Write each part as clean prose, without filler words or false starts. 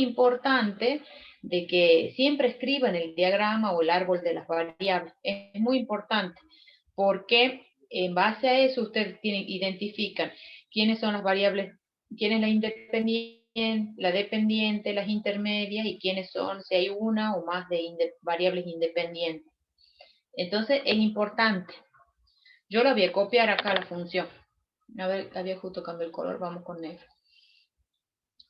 importante de que siempre escriban el diagrama o el árbol de las variables. Es muy importante porque en base a eso ustedes identifican quiénes son las variables, quién es la independiente, la dependiente, las intermedias y quiénes son, si hay una o más de variables independientes. Entonces es importante. Yo la voy a copiar acá la función. A ver, había justo cambiado el color, vamos con negro.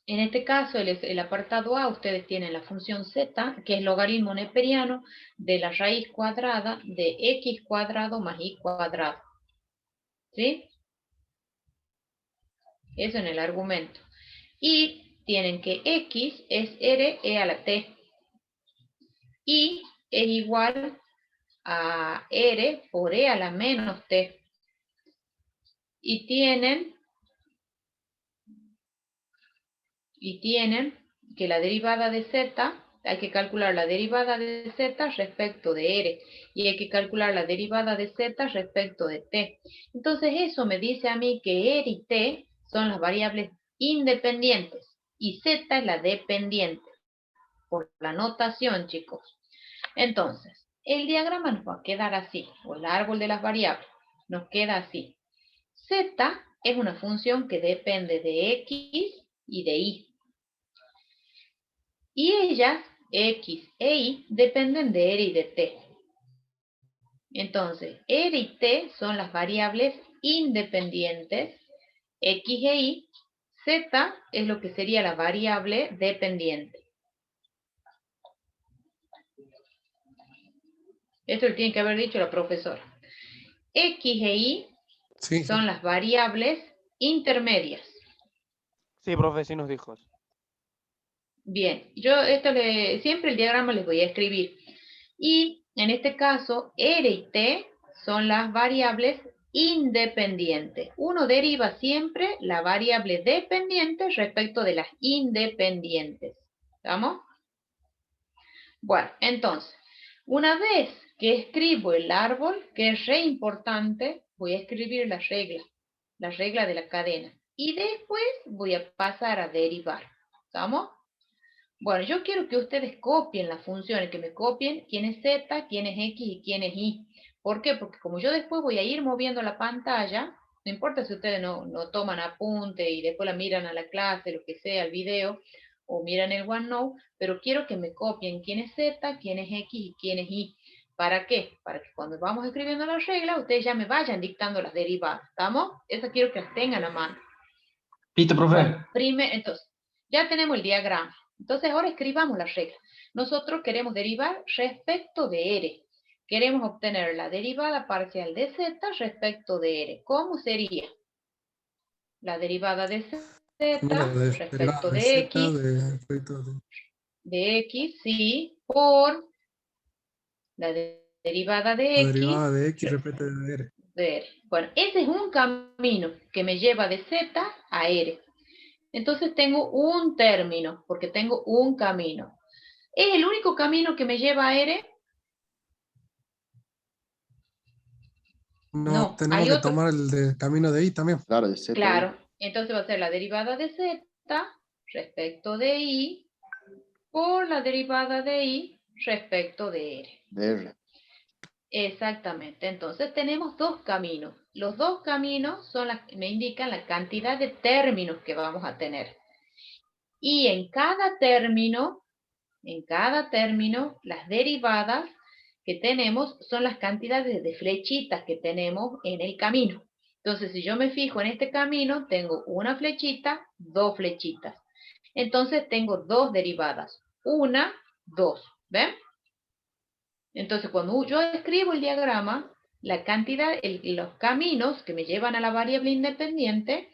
En este caso, el apartado A, ustedes tienen la función z, que es logaritmo neperiano de la raíz cuadrada de x cuadrado más y cuadrado. ¿Sí? Eso en el argumento. Y tienen que x es r e a la t. Y es igual a r por e a la menos t. Y tienen que la derivada de z, hay que calcular la derivada de z respecto de r, y hay que calcular la derivada de z respecto de t. Entonces eso me dice a mí que r y t son las variables independientes, y z es la dependiente, por la notación, chicos. Entonces, el diagrama nos va a quedar así, o el árbol de las variables, nos queda así. Z es una función que depende de x y de y. Y ellas, x e y, dependen de r y de t. Entonces, r y t son las variables independientes, x e y, z es lo que sería la variable dependiente. Esto lo tiene que haber dicho la profesora. X e y son las variables intermedias. Sí, profe, sí nos dijo. Bien, yo siempre el diagrama les voy a escribir. Y en este caso, R y T son las variables independientes. Uno deriva siempre la variable dependiente respecto de las independientes. ¿Estamos? Bueno, entonces, una vez que escribo el árbol, que es re importante, voy a escribir la regla de la cadena. Y después voy a pasar a derivar. ¿Estamos? Bueno, yo quiero que ustedes copien las funciones, que me copien quién es z, quién es x y quién es y. ¿Por qué? Porque como yo después voy a ir moviendo la pantalla, no importa si ustedes no toman apunte y después la miran a la clase, lo que sea, el video, o miran el OneNote, pero quiero que me copien quién es z, quién es x y quién es y. ¿Para qué? Para que cuando vamos escribiendo la regla, ustedes ya me vayan dictando las derivadas, ¿estamos? Esas quiero que las tengan a mano. Listo, profe. Bueno, entonces, ya tenemos el diagrama. Entonces, ahora escribamos la regla. Nosotros queremos derivar respecto de r. Queremos obtener la derivada parcial de z respecto de r. ¿Cómo sería? La derivada de z respecto de x. De x, sí, por la derivada de x. La derivada de x respecto de r. Bueno, ese es un camino que me lleva de z a r. Entonces tengo un término, porque tengo un camino. ¿Es el único camino que me lleva a R? No, tenemos que tomar el camino de y también. Claro, de z. Claro, entonces va a ser la derivada de z respecto de y por la derivada de y respecto de R. De r. Exactamente, entonces tenemos dos caminos. Los dos caminos me indican la cantidad de términos que vamos a tener. Y en cada término, las derivadas que tenemos son las cantidades de flechitas que tenemos en el camino. Entonces, si yo me fijo en este camino, tengo una flechita, dos flechitas. Entonces, tengo dos derivadas. Una, dos. ¿Ven? Entonces, cuando yo escribo el diagrama, la cantidad, los caminos que me llevan a la variable independiente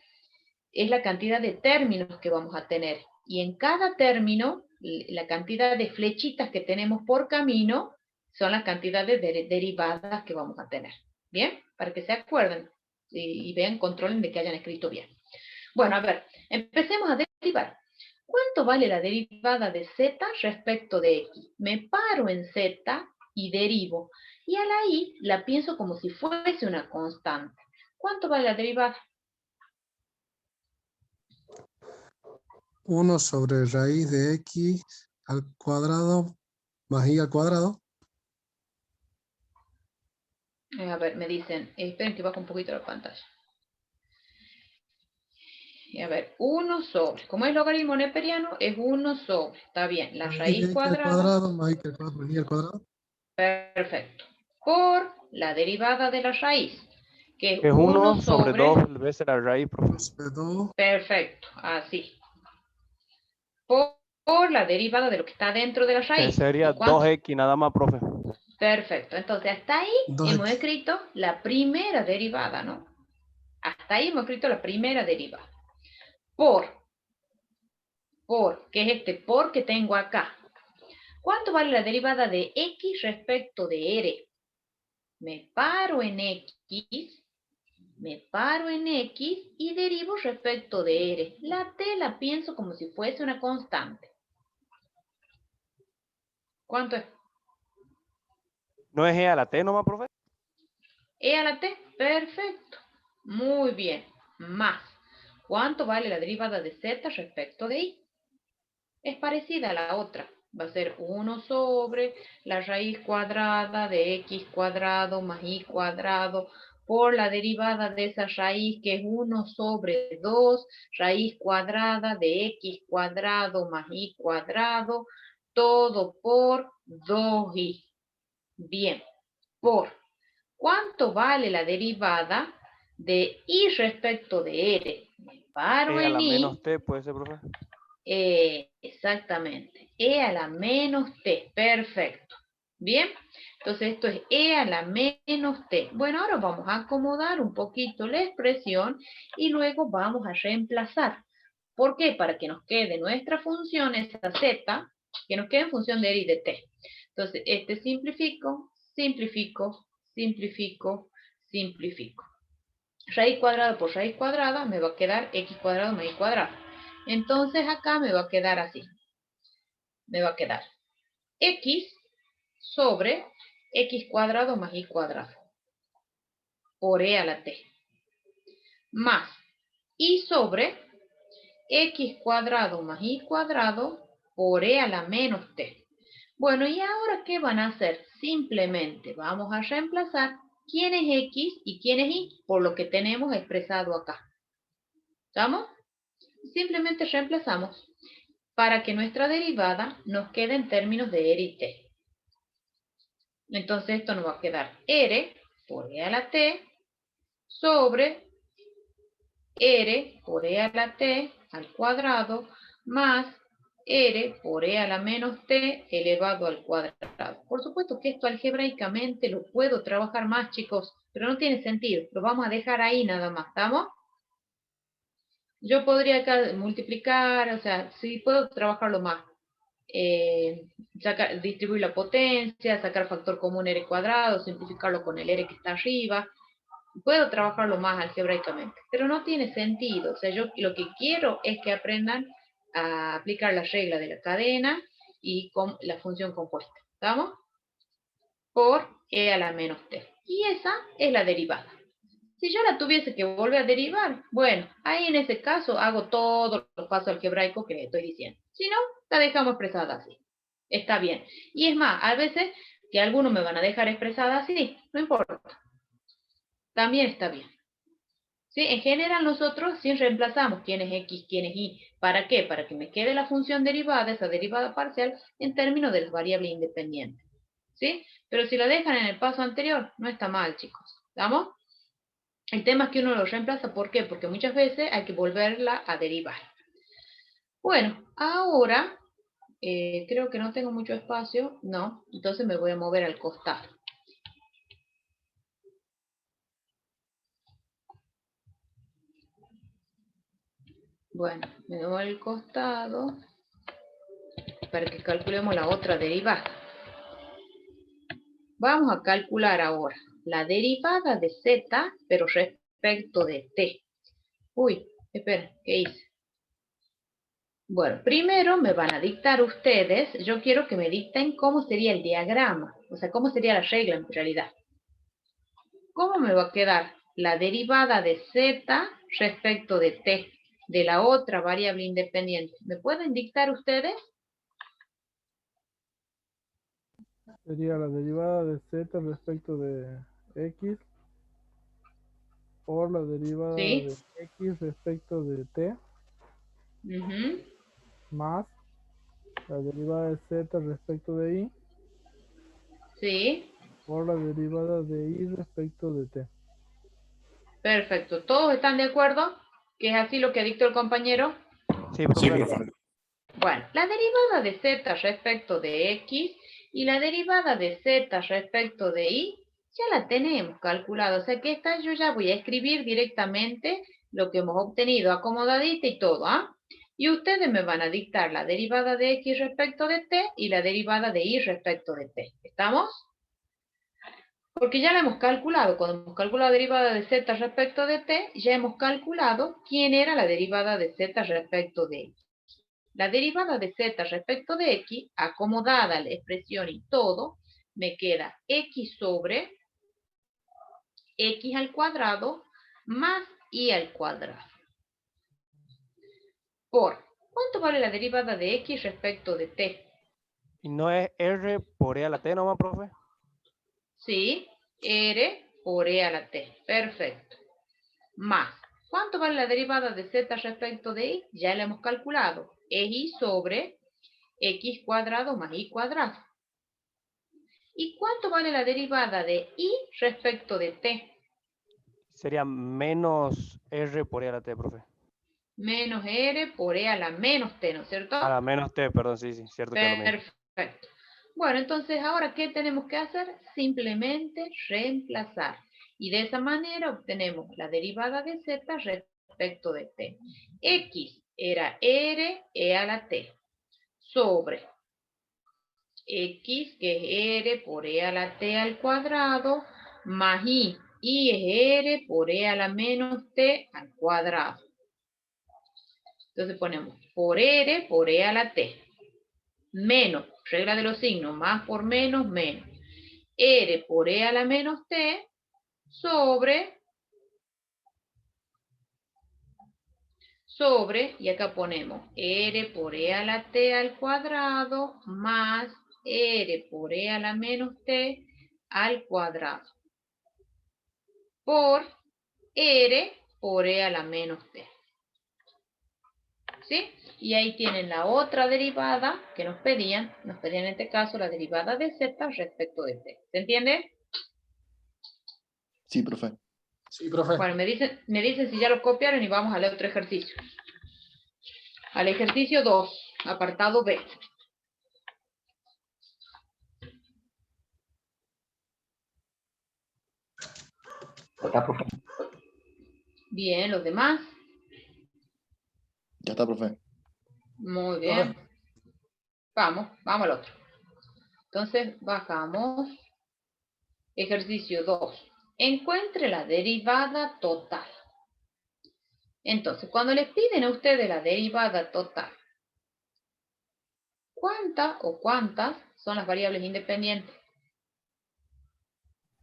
es la cantidad de términos que vamos a tener. Y en cada término, la cantidad de flechitas que tenemos por camino son las cantidades de derivadas que vamos a tener. ¿Bien? Para que se acuerden y vean, controlen de que hayan escrito bien. Bueno, a ver, empecemos a derivar. ¿Cuánto vale la derivada de z respecto de x? Me paro en z y derivo. Y a la y la pienso como si fuese una constante. ¿Cuánto vale la derivada? 1 sobre raíz de x al cuadrado más y al cuadrado. A ver, me dicen, esperen que bajo un poquito la pantalla. Y a ver, 1 sobre, como es logaritmo neperiano, es 1 sobre, está bien, la Raíz de raíz x al cuadrada, cuadrado más y al cuadrado más y al cuadrado. perfecto, por la derivada de la raíz, que es Es 1 1 sobre sobre, 2 veces la raíz, profe. 1 sobre 2. perfecto, así, por la derivada de lo que está dentro de la Que raíz. sería ¿Y cuánto? 2x nada más, profe. Perfecto, entonces hasta ahí hemos 2x. escrito la primera derivada, ¿no? Hasta ahí hemos escrito la primera derivada. Por, que es este por que tengo acá. ¿Cuánto vale la derivada de x respecto de r? Me paro en x y derivo respecto de r. La t la pienso como si fuese una constante. ¿Cuánto es? ¿No es e a la t nomás, profe? E a la t, perfecto. Muy bien. Más. ¿Cuánto vale la derivada de z respecto de y? Es parecida a la otra. Va a ser 1 sobre la raíz cuadrada de x cuadrado más y cuadrado por la derivada de esa raíz, que es 1 sobre 2 raíz cuadrada de x cuadrado más y cuadrado, todo por 2y. Bien, por. ¿Cuánto vale la derivada de y respecto de r? Me paro E a en la menos y. t, puede ser, profe. Exactamente, e a la menos t, perfecto. Bien, entonces esto es e a la menos t. Bueno, ahora vamos a acomodar un poquito la expresión y luego vamos a reemplazar. ¿Por qué? Para que nos quede nuestra función, esa z, que nos quede en función de r y de t. Entonces, este simplifico, simplifico, simplifico, simplifico. Raíz cuadrada por raíz cuadrada me va a quedar x cuadrado más y cuadrado. Entonces acá me va a quedar así. Me va a quedar x sobre x cuadrado más y cuadrado por e a la t. Más y sobre x cuadrado más y cuadrado por e a la menos t. Bueno, ¿y ahora qué van a hacer? Simplemente vamos a reemplazar quién es x y quién es y por lo que tenemos expresado acá. ¿Estamos? Simplemente reemplazamos para que nuestra derivada nos quede en términos de r y t. Entonces esto nos va a quedar r por e a la t sobre r por e a la t al cuadrado más r por e a la menos t elevado al cuadrado. Por supuesto que esto algebraicamente lo puedo trabajar más, chicos, pero no tiene sentido. Lo vamos a dejar ahí nada más, ¿estamos? Yo podría acá multiplicar, o sea, sí puedo trabajarlo más. Distribuir la potencia, sacar factor común r cuadrado, simplificarlo con el r que está arriba. Puedo trabajarlo más algebraicamente, pero no tiene sentido. O sea, yo lo que quiero es que aprendan a aplicar la regla de la cadena y con la función compuesta. ¿Estamos? Por e a la menos t. Y esa es la derivada. Si yo la tuviese que volver a derivar, bueno, ahí en ese caso hago todos los pasos algebraicos que les estoy diciendo. Si no, la dejamos expresada así. Está bien. Y es más, a veces que algunos me van a dejar expresada así, no importa. También está bien. ¿Sí? En general nosotros sí reemplazamos quién es x, quién es y. ¿Para qué? Para que me quede la función derivada, esa derivada parcial, en términos de las variables independientes. ¿Sí? Pero si la dejan en el paso anterior, no está mal, chicos. ¿Estamos? El tema es que uno lo reemplaza, ¿por qué? Porque muchas veces hay que volverla a derivar. Bueno, ahora creo que no tengo mucho espacio, no, entonces me voy a mover al costado. Bueno, me voy al costado para que calculemos la otra derivada. Vamos a calcular ahora la derivada de z, pero respecto de t. Uy, espera, ¿qué hice? Bueno, primero me van a dictar ustedes, yo quiero que me dicten cómo sería el diagrama, o sea, cómo sería la regla en realidad. ¿Cómo me va a quedar la derivada de z respecto de t? de la otra variable independiente. ¿Me pueden dictar ustedes? Sería la derivada de z respecto de x por la derivada Sí. de x respecto de t Ujú. más la derivada de z respecto de y Sí. por la derivada de y respecto de t. Perfecto. ¿Todos están de acuerdo? ¿Que es así lo que dictó el compañero? Sí, Sí, profe. profe. Bueno, la derivada de z respecto de x y la derivada de z respecto de y ya la tenemos calculada. O sea que esta yo ya voy a escribir directamente lo que hemos obtenido, acomodadita y todo, ¿ah? Y ustedes me van a dictar la derivada de x respecto de t y la derivada de y respecto de t. ¿Estamos? Porque ya la hemos calculado. Cuando hemos calculado la derivada de z respecto de t, ya hemos calculado quién era la derivada de z respecto de x. La derivada de z respecto de x, acomodada la expresión y todo, me queda x sobre x al cuadrado más y al cuadrado. Por, ¿cuánto vale la derivada de x respecto de t? ¿Y no es R por E a la T nomás, profe? Sí, r por e a la t. Perfecto. Más, ¿cuánto vale la derivada de z respecto de y? Ya la hemos calculado. Es y sobre x cuadrado más y cuadrado. ¿Y cuánto vale la derivada de y respecto de t? Sería menos R por E a la T, profe. Menos r por e a la menos t, ¿no es cierto? A la menos T, perdón, sí, sí, cierto que es lo mismo. Perfecto. Bueno, entonces ahora, ¿qué tenemos que hacer? Simplemente reemplazar. Y de esa manera obtenemos la derivada de z respecto de t. X era r e a la t sobre x, que es r por e a la t al cuadrado, más y es r por e a la menos t al cuadrado. Entonces ponemos por r por e a la t, menos, regla de los signos, más por menos, menos, r por e a la menos t, sobre, y acá ponemos r por e a la t al cuadrado, más r por e a la menos t al cuadrado, por r por e a la menos t. ¿Sí? Y ahí tienen la otra derivada que nos pedían en este caso la derivada de z respecto de t. ¿Se entiende? Sí, profe. Sí, profe. Bueno, me dicen si ya lo copiaron y vamos al otro ejercicio. Al ejercicio 2, apartado B. Ya está, profe. Bien, los demás. Ya está, profe. Muy bien. Vamos al otro. Entonces, bajamos. Ejercicio 2. Encuentre la derivada total. Entonces, cuando les piden a ustedes la derivada total, ¿cuántas o cuántas son las variables independientes?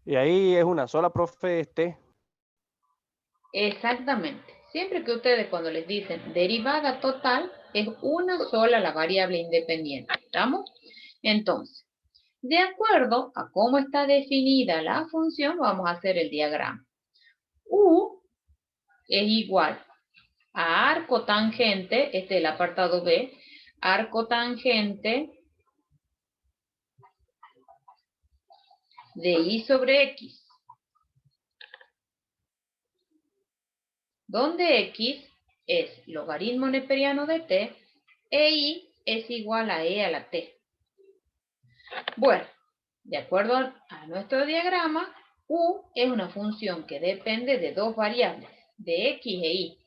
Y ahí es una sola, profe, es T. Exactamente. Siempre que ustedes cuando les dicen derivada total, es una sola la variable independiente. ¿Estamos? Entonces, de acuerdo a cómo está definida la función, vamos a hacer el diagrama. U es igual a arco tangente, este es el apartado B, arco tangente de y sobre x, donde x es logaritmo neperiano de t e y es igual a e a la t. Bueno, de acuerdo a nuestro diagrama, u es una función que depende de dos variables, de x e y,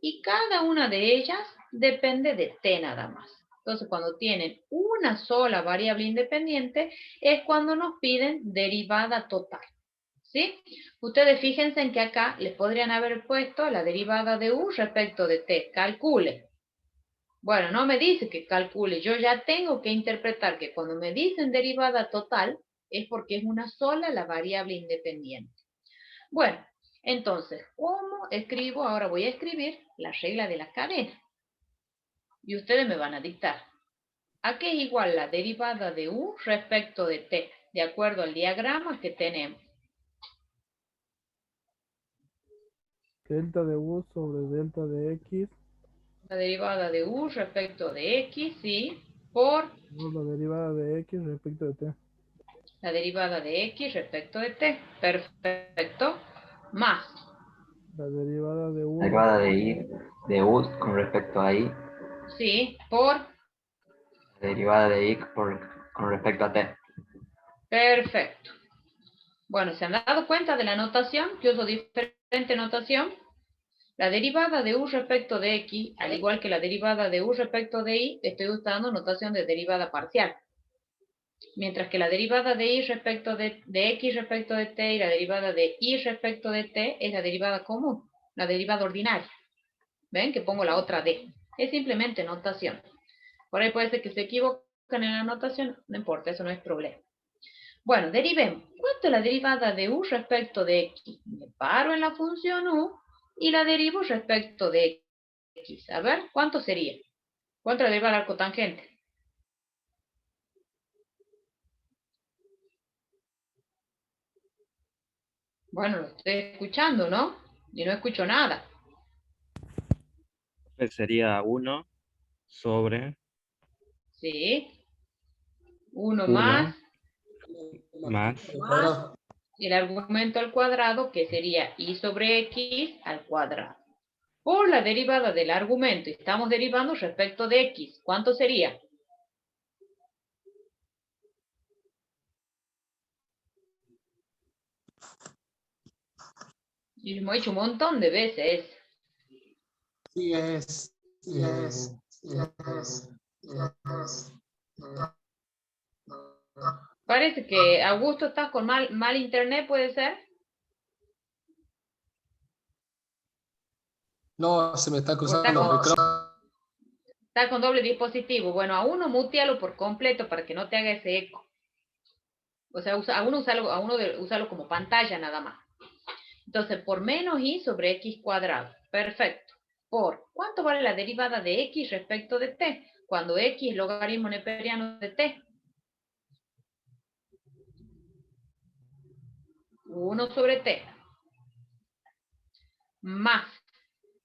y cada una de ellas depende de t nada más. Entonces, cuando tienen una sola variable independiente, es cuando nos piden derivada total. ¿Sí? Ustedes fíjense en que acá les podrían haber puesto la derivada de u respecto de t. Calcule. Bueno, no me dice que calcule. Yo ya tengo que interpretar que cuando me dicen derivada total, es porque es una sola la variable independiente. Bueno, Entonces, ¿cómo escribo? Ahora voy a escribir la regla de la cadena. Y ustedes me van a dictar. ¿A qué es igual la derivada de u respecto de t? De acuerdo al diagrama que tenemos. Delta de u sobre delta de x. La derivada de u respecto de x, sí, por La derivada de x respecto de t. la derivada de x respecto de t. Perfecto. Más. La derivada de u. La derivada de u con respecto a i. Sí, por. La derivada de i con respecto a t. Perfecto. Bueno, ¿se han dado cuenta de la notación? Yo uso diferente notación. La derivada de u respecto de x, al igual que la derivada de u respecto de y, estoy usando notación de derivada parcial. Mientras que la derivada de y respecto de x respecto de t y la derivada de y respecto de t es la derivada común, la derivada ordinaria. ¿Ven? Que pongo la otra d. Es simplemente notación. Por ahí puede ser que se equivoquen en la notación, no importa, eso no es problema. Bueno, derivemos. ¿Cuánto es la derivada de u respecto de x? Me paro en la función u y la derivo respecto de x. A ver, ¿cuánto sería? ¿Cuánto la derivada del arco tangente? Bueno, lo estoy escuchando, ¿no? Y no escucho nada. Sería 1 sobre Sí. 1 1 más más el argumento al cuadrado, que sería y sobre x al cuadrado. Por la derivada del argumento, estamos derivando respecto de x. ¿Cuánto sería? Y lo hemos hecho un montón de veces. Sí, es. Parece que Augusto está con mal internet, ¿puede ser? No, se me está ¿O está cruzando el micrófono. está con doble dispositivo? Bueno, a uno mutealo por completo para que no te haga ese eco. O sea, úsalo como pantalla nada más. Entonces, por menos y sobre x cuadrado. Perfecto. Por, ¿cuánto vale la derivada de x respecto de t? Cuando x es logaritmo neperiano de t. 1 sobre t. Más,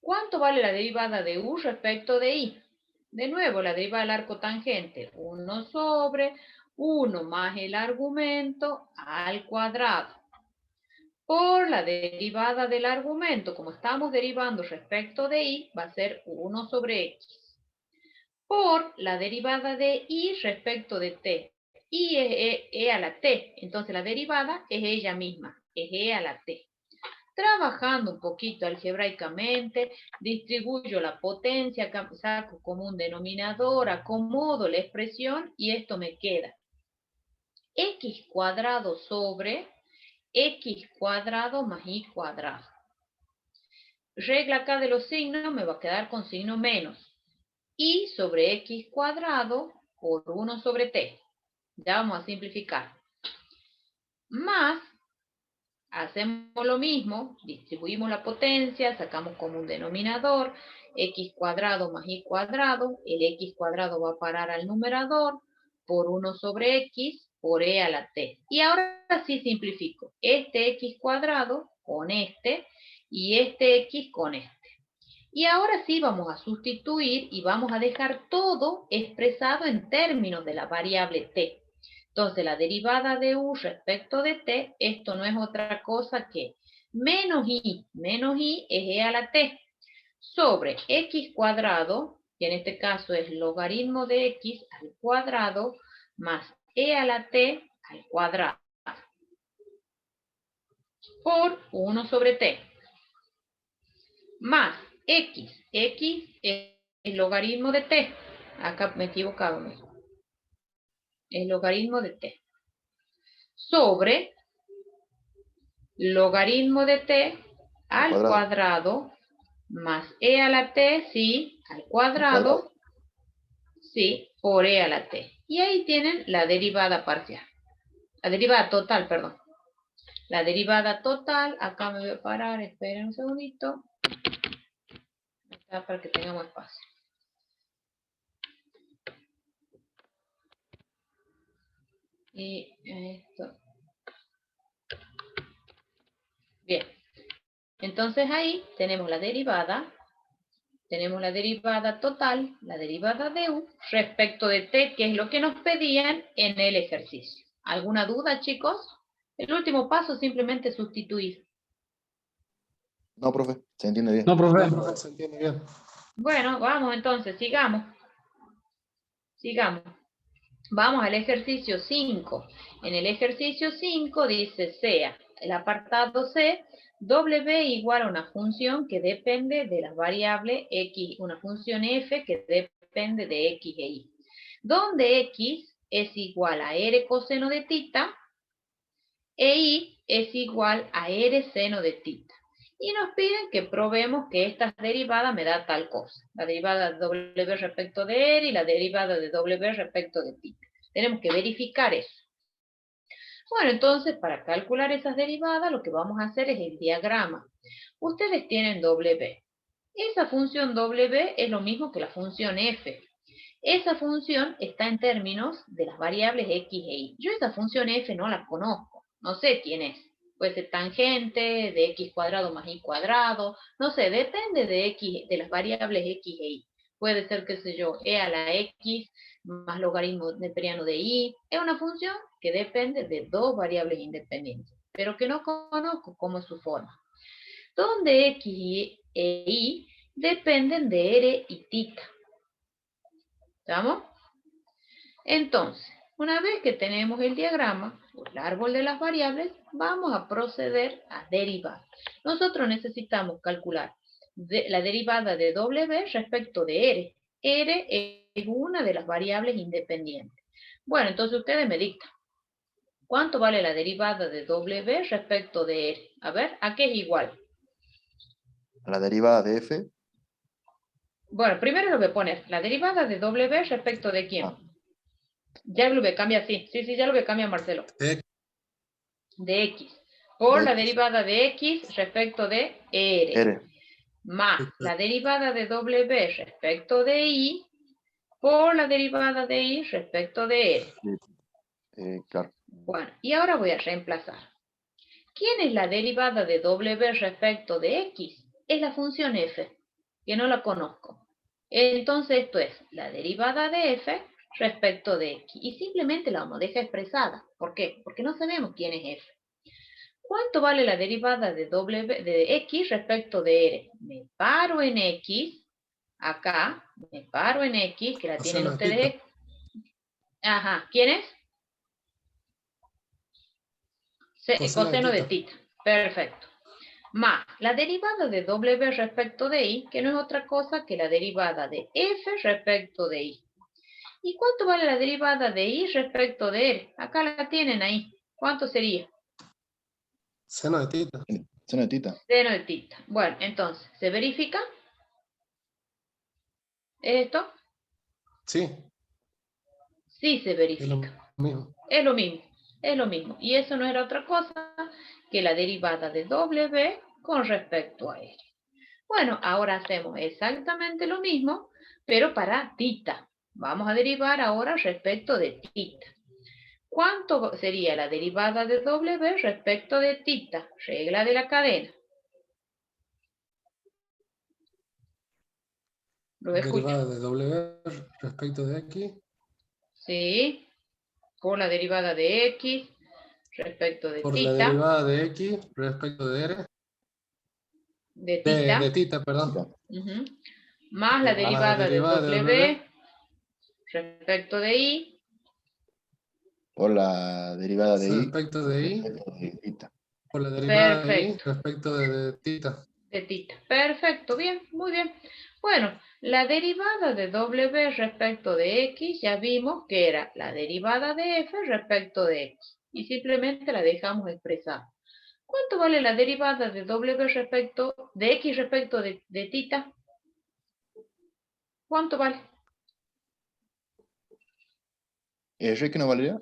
¿cuánto vale la derivada de u respecto de y? De nuevo, la derivada del arco tangente. 1 sobre 1 más el argumento al cuadrado. Por la derivada del argumento, como estamos derivando respecto de y, va a ser 1 sobre x. Por la derivada de y respecto de t. Y es e a la t, entonces la derivada es ella misma, es e a la t. Trabajando un poquito algebraicamente, distribuyo la potencia, saco como un denominador, acomodo la expresión y esto me queda x cuadrado sobre x cuadrado más y cuadrado. Regla acá de los signos, me va a quedar con signo menos. Y sobre x cuadrado por 1 sobre t. Ya vamos a simplificar. Más, hacemos lo mismo, distribuimos la potencia, sacamos como un denominador, x cuadrado más y cuadrado, el x cuadrado va a parar al numerador, por 1 sobre x, por e a la t. Y ahora sí simplifico, este x cuadrado con este, y este x con este. Y ahora sí vamos a sustituir y vamos a dejar todo expresado en términos de la variable t. Entonces, la derivada de u respecto de t, esto no es otra cosa que menos y es e a la t, sobre x cuadrado, que en este caso es logaritmo de x al cuadrado, más e a la t al cuadrado, por 1 sobre t, más x es el logaritmo de t, acá me he equivocado, el logaritmo de t, sobre logaritmo de t al cuadrado más e a la t, sí, al cuadrado, sí, por e a la t. Y ahí tienen la derivada parcial, la derivada total, perdón. La derivada total, acá me voy a parar, esperen un segundito. Acá para que tengamos espacio. Y esto. Bien. Entonces ahí tenemos la derivada total, la derivada de u respecto de t, que es lo que nos pedían en el ejercicio. ¿Alguna duda, chicos? El último paso simplemente es sustituir. No, profe, se entiende bien. No, profe. No, profe, se entiende bien. Bueno, vamos entonces, sigamos. Sigamos. Vamos al ejercicio 5. En el ejercicio 5 dice sea el apartado C, W igual a una función que depende de las variables X, una función F que depende de X e Y, donde X es igual a R coseno de tita e Y es igual a R seno de tita. Y nos piden que probemos que esta derivada me da tal cosa. La derivada de W respecto de R y la derivada de W respecto de tita. Tenemos que verificar eso. Bueno, entonces, para calcular esas derivadas, lo que vamos a hacer es el diagrama. Ustedes tienen W. Esa función W es lo mismo que la función F. Esa función está en términos de las variables X e Y. Yo esa función F no la conozco. No sé quién es. Puede ser tangente de X cuadrado más Y cuadrado. No sé, depende de las variables X e Y. Puede ser, qué sé yo, E a la X más logaritmo neperiano de Y. Es una función que depende de dos variables independientes, pero que no conozco cómo es su forma. Donde X e Y dependen de R y tita. ¿Estamos? Entonces, una vez que tenemos el diagrama, o el árbol de las variables, vamos a proceder a derivar. Nosotros necesitamos calcular la derivada de W respecto de R. R es una de las variables independientes. Bueno, entonces ustedes me dictan. ¿Cuánto vale la derivada de W respecto de R? A ver, ¿a qué es igual? La derivada de f. Bueno, primero lo voy a poner. La derivada de W respecto de quién. Ah. Ya lo voy a cambiar así. Sí, ya lo voy a cambiar, Marcelo. De X. Por De la X. derivada de X respecto de R. R. Más la derivada de W respecto de Y. Por la derivada de Y respecto de R. Claro. Bueno, y ahora voy a reemplazar. ¿Quién es la derivada de W respecto de X? Es la función f, que no la conozco. Entonces esto es la derivada de f respecto de x. Y simplemente la vamos a dejar expresada. ¿Por qué? Porque no sabemos quién es f. ¿Cuánto vale la derivada de x respecto de r? Me paro en x, acá, me paro en x, que la tienen ustedes. Ajá, ¿quién es? Coseno de tita. Perfecto. Más la derivada de W respecto de Y, que no es otra cosa que la derivada de F respecto de Y. ¿Y cuánto vale la derivada de Y respecto de R? Acá la tienen ahí. ¿Cuánto sería? Seno de tita. Seno de tita. Seno de tita. Bueno, entonces, ¿se verifica? ¿Es esto? Sí. Sí se verifica. Es lo mismo. Es lo mismo. Es lo mismo. Y eso no era otra cosa que la derivada de W con respecto a R. Bueno, ahora hacemos exactamente lo mismo, pero para tita. Vamos a derivar ahora respecto de tita. ¿Cuánto sería la derivada de W respecto de tita? Regla de la cadena. Lo escucho. Derivada de W respecto de X. Sí. Por la derivada de X respecto de Por tita. la derivada de X respecto de R. De tita. De tita, perdón. Más la derivada de W respecto de Y. Por la derivada de y. Respecto de y. De tita. Por la derivada de y Perfecto. respecto de tita. De tita. Perfecto, bien, muy bien. Bueno, la derivada de W respecto de X ya vimos que era la derivada de F respecto de X. Y simplemente la dejamos expresada. ¿Cuánto vale la derivada de W respecto de X respecto de tita? ¿Cuánto vale? ¿R qué no valdría?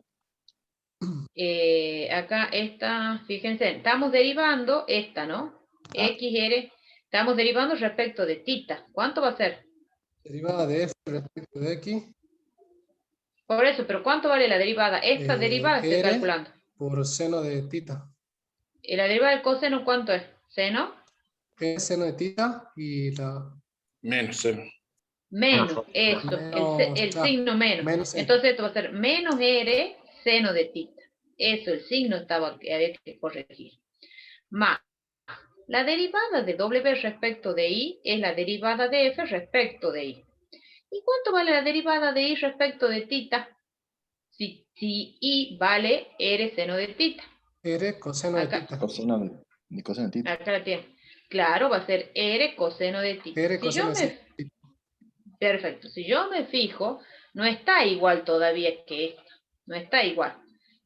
acá esta, fíjense, estamos derivando esta, ¿no? XR, estamos derivando respecto de tita. ¿Cuánto va a ser? Derivada de f respecto de x. Por eso, pero ¿cuánto vale la derivada? Esta derivada estoy R calculando. por seno de tita. ¿Y la derivada del coseno cuánto es? ¿Seno? Es seno de tita y la Menos cero. Menos, eso, el signo menos. menos R. Entonces esto va a ser menos R seno de tita. Eso, el signo estaba que había que corregir. Más, la derivada de W respecto de I es la derivada de F respecto de I. ¿Y cuánto vale la derivada de I respecto de tita? Si I vale R seno de tita. R coseno de Acá. tita. Coseno de tita. Acá la tiene. Claro, va a ser R coseno de tita. R coseno de tita. Perfecto. Si yo me fijo, no está igual todavía que esta. No está igual.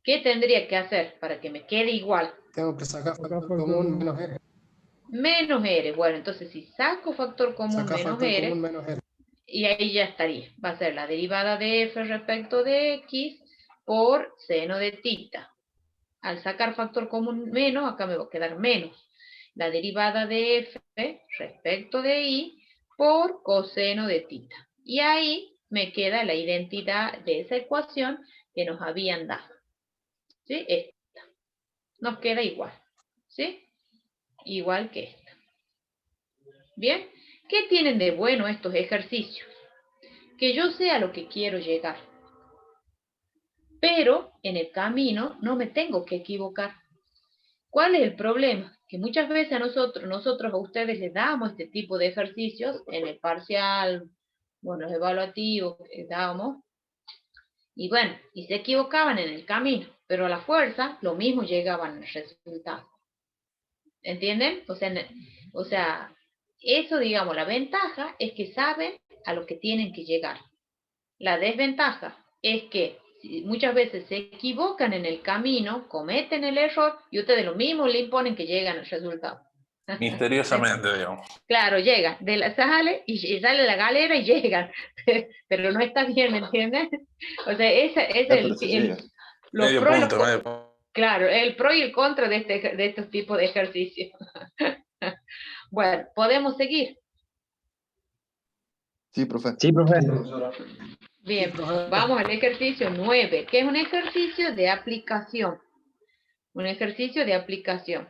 ¿Qué tendría que hacer para que me quede igual? Tengo que sacar factor común menos R. Menos R. Bueno, entonces si saco factor común Sacar menos factor R, común menos R. y ahí ya estaría. Va a ser la derivada de F respecto de X por seno de tita. Al sacar factor común menos, acá me va a quedar menos. La derivada de F respecto de I por coseno de tita. Y ahí me queda la identidad de esa ecuación que nos habían dado. ¿Sí? Esta. Nos queda igual. ¿Sí? Igual que esta. Bien. ¿Qué tienen de bueno estos ejercicios? Que yo sé a lo que quiero llegar. Pero en el camino no me tengo que equivocar. ¿Cuál es el problema? Que muchas veces a nosotros a ustedes les damos este tipo de ejercicios en el parcial, bueno, los evaluativos que les dábamos, y bueno, y se equivocaban en el camino, pero a la fuerza lo mismo llegaban al resultado. ¿Entienden? O sea, eso, digamos, la ventaja es que saben a lo que tienen que llegar. La desventaja es que muchas veces se equivocan en el camino, cometen el error y ustedes lo mismo le imponen que llegan al resultado. Misteriosamente, digamos. Claro, llega, sale y sale la galera y llegan, pero no está bien, ¿me entiendes? O sea, ese es los Medio pros y punto, los medio punto. claro, el pro y el contra de estos tipos de ejercicios. Bueno, podemos seguir. Sí, profe. Sí, profe. Bien, Sí, profe. vamos al ejercicio 9, que es un ejercicio de aplicación. Un ejercicio de aplicación.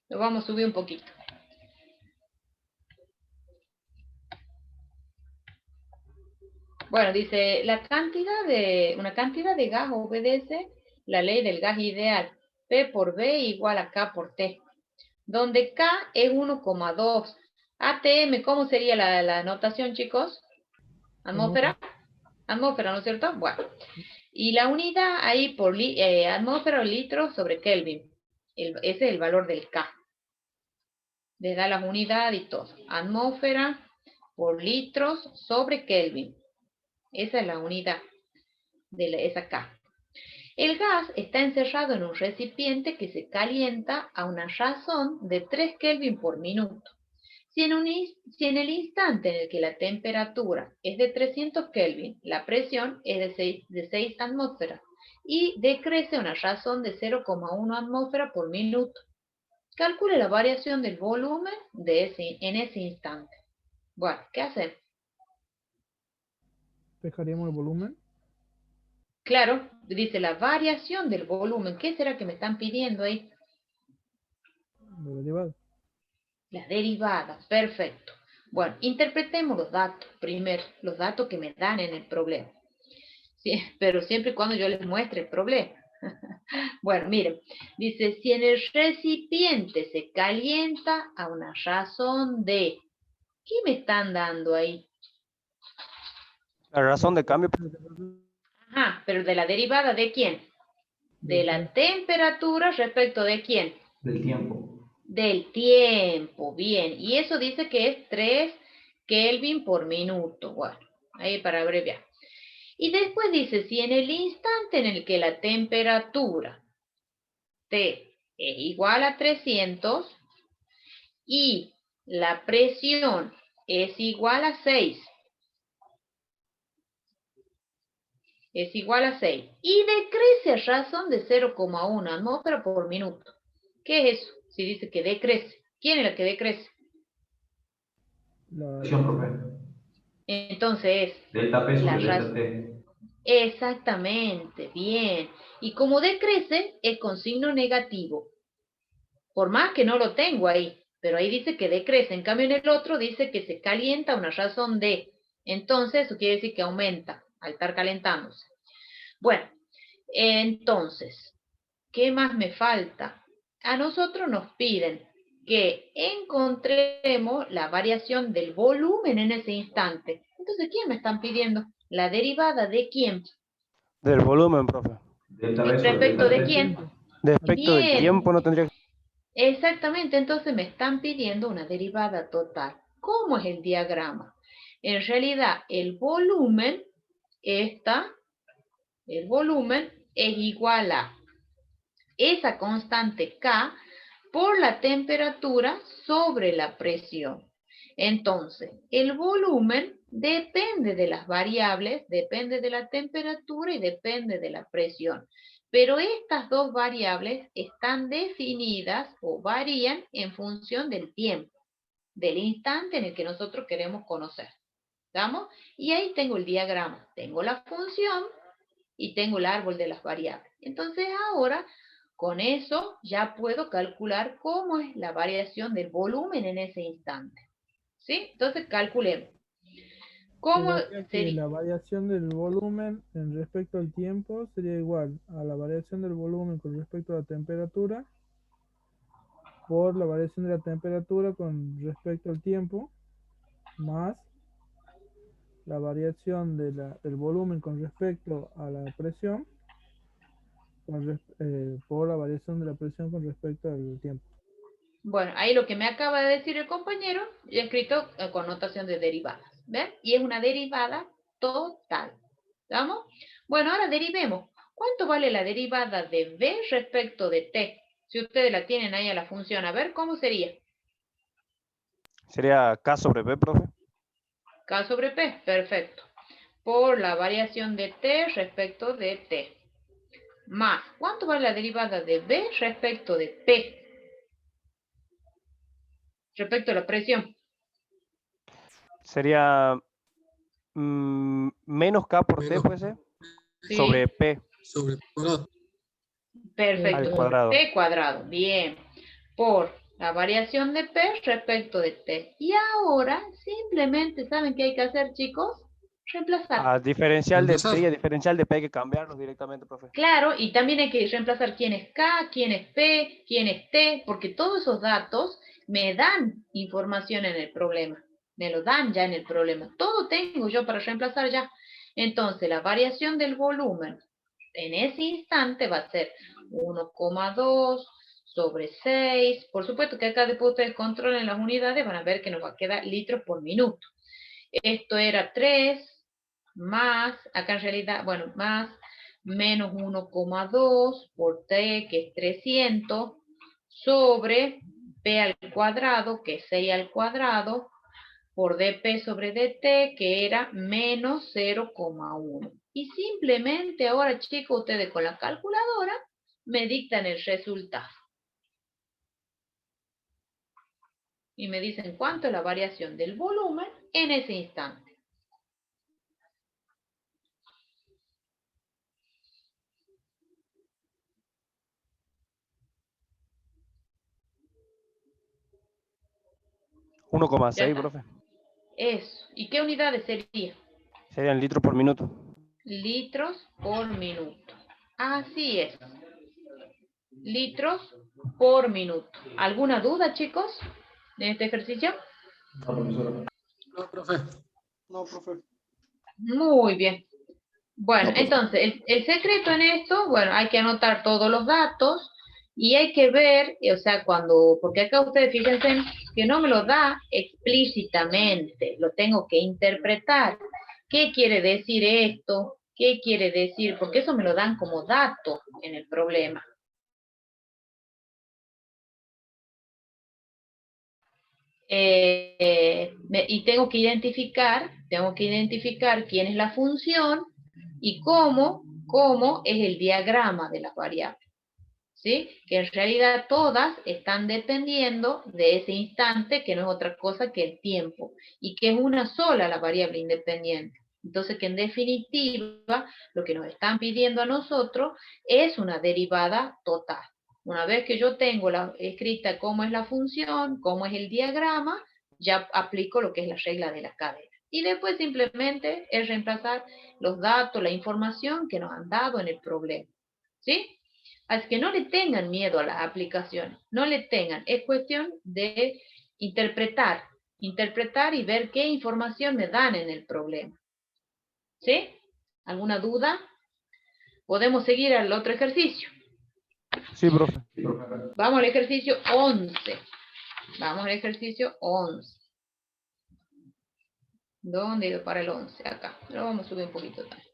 Lo vamos a subir un poquito. Bueno, dice, una cantidad de gas obedece la ley del gas ideal. P por B igual a K por T. Donde K es 1,2. ATM, ¿cómo sería la notación, chicos? ¿Atmósfera? Atmósfera, ¿no es cierto? Bueno. Y la unidad ahí por atmósfera o litros sobre Kelvin. Ese es el valor del K. Le da las unidades y todo. Atmósfera por litros sobre Kelvin. Esa es la unidad de esa K. El gas está encerrado en un recipiente que se calienta a una razón de 3 Kelvin por minuto. Si en el instante en el que la temperatura es de 300 Kelvin, la presión es de 6 atmósferas y decrece a una razón de 0,1 atmósfera por minuto. Calcule la variación del volumen en ese instante. Bueno, ¿qué hacemos? Dejaríamos el volumen. Claro, dice la variación del volumen. ¿Qué será que me están pidiendo ahí? La derivada. La derivada, perfecto. Bueno, interpretemos los datos primero, los datos que me dan en el problema. Sí, pero siempre y cuando yo les muestre el problema. Bueno, miren, dice, si en el recipiente se calienta a una razón de... ¿Qué me están dando ahí? La razón de cambio. Ajá, pero de la derivada ¿de quién? De la temperatura respecto de quién. Del tiempo. Del tiempo, bien. Y eso dice que es 3 Kelvin por minuto. Bueno, ahí para abreviar. Y después dice, si en el instante en el que la temperatura T es igual a 300 y la presión es igual a 6, es igual a 6. Y decrece a razón de 0,1 atmósfera por minuto. ¿Qué es eso? Si dice que decrece. ¿Quién es el que decrece? La, Entonces es Delta P la sobre delta razón. T. Exactamente, bien. Y como decrece, es con signo negativo. Por más que no lo tengo ahí, pero ahí dice que decrece. En cambio, en el otro dice que se calienta a una razón de. Entonces, eso quiere decir que aumenta al estar calentándose. Bueno, entonces, ¿qué más me falta? A nosotros nos piden que encontremos la variación del volumen en ese instante. Entonces, ¿quién me están pidiendo? ¿La derivada de quién? Del volumen, profe. Delta B sobre ¿Respecto delta de T. quién? Respecto del Bien. tiempo no tendría que... Exactamente, entonces me están pidiendo una derivada total. ¿Cómo es el diagrama? En realidad, el volumen es igual a esa constante K por la temperatura sobre la presión. Entonces, el volumen depende de las variables, depende de la temperatura y depende de la presión. Pero estas dos variables están definidas o varían en función del tiempo, del instante en el que nosotros queremos conocer. ¿Estamos? Y ahí tengo el diagrama, tengo la función y tengo el árbol de las variables. Entonces ahora, con eso ya puedo calcular cómo es la variación del volumen en ese instante. ¿Sí? Entonces calculemos. ¿Cómo quedaría que sería? la variación del volumen en respecto al tiempo sería igual a la variación del volumen con respecto a la temperatura por la variación de la temperatura con respecto al tiempo más la variación del volumen con respecto a la presión por la variación de la presión con respecto al tiempo. Bueno, ahí lo que me acaba de decir el compañero, yo he escrito con notación de derivadas. ¿Ven? Y es una derivada total. ¿Estamos? Bueno, ahora derivemos. ¿Cuánto vale la derivada de B respecto de T? Si ustedes la tienen ahí a la función, a ver, ¿cómo sería? Sería K sobre P, profe. K sobre P, perfecto. Por la variación de T respecto de T. Más, ¿cuánto vale la derivada de B respecto de P? Respecto a la presión. Sería menos K por T, Menos puede ser, ¿Sí? sobre P sobre cuadrado. Perfecto, al sobre cuadrado. T cuadrado. Bien. Por la variación de P respecto de T. Y ahora, simplemente, ¿saben qué hay que hacer, chicos? Reemplazar. A diferencial de T Reemplazar. y a diferencial de P hay que cambiarlos directamente, profe. Claro, y también hay que reemplazar quién es K, quién es P, quién es T, porque todos esos datos me dan información en el problema. Me lo dan ya en el problema. Todo tengo yo para reemplazar ya. Entonces, la variación del volumen en ese instante va a ser 1,2 sobre 6. Por supuesto que acá después ustedes controlen las unidades, van a ver que nos va a quedar litros por minuto. Esto era 3 más, acá en realidad, bueno, más menos 1,2 por T, que es 300, sobre P al cuadrado, que es 6 al cuadrado, por dP sobre dt, que era menos 0,1. Y simplemente ahora, chicos, ustedes con la calculadora me dictan el resultado. Y me dicen cuánto es la variación del volumen en ese instante. Ya 1,6, está. profe. Eso. ¿Y qué unidades sería? Serían litros por minuto. Litros por minuto. Así es. Litros por minuto. ¿Alguna duda, chicos, de este ejercicio? No, profesora. No, profe. No, profe. Muy bien. Bueno, No, profe. entonces, el secreto en esto, bueno, hay que anotar todos los datos y hay que ver, o sea, porque acá ustedes fíjense que no me lo da explícitamente, lo tengo que interpretar. ¿Qué quiere decir esto? ¿Qué quiere decir? Porque eso me lo dan como dato en el problema. Y tengo que identificar quién es la función y cómo es el diagrama de las variables. ¿Sí? Que en realidad todas están dependiendo de ese instante, que no es otra cosa que el tiempo, y que es una sola la variable independiente. Entonces, que en definitiva, lo que nos están pidiendo a nosotros es una derivada total. Una vez que yo tengo escrita cómo es la función, cómo es el diagrama, ya aplico lo que es la regla de la cadena. Y después simplemente es reemplazar los datos, la información que nos han dado en el problema. ¿Sí? Así que no le tengan miedo a las aplicaciones, no le tengan, es cuestión de interpretar y ver qué información me dan en el problema. ¿Sí? ¿Alguna duda? Podemos seguir al otro ejercicio. Sí, profe. Vamos al ejercicio 11. Vamos al ejercicio 11. ¿Dónde he ido para el 11? Acá. Lo vamos a subir un poquito también.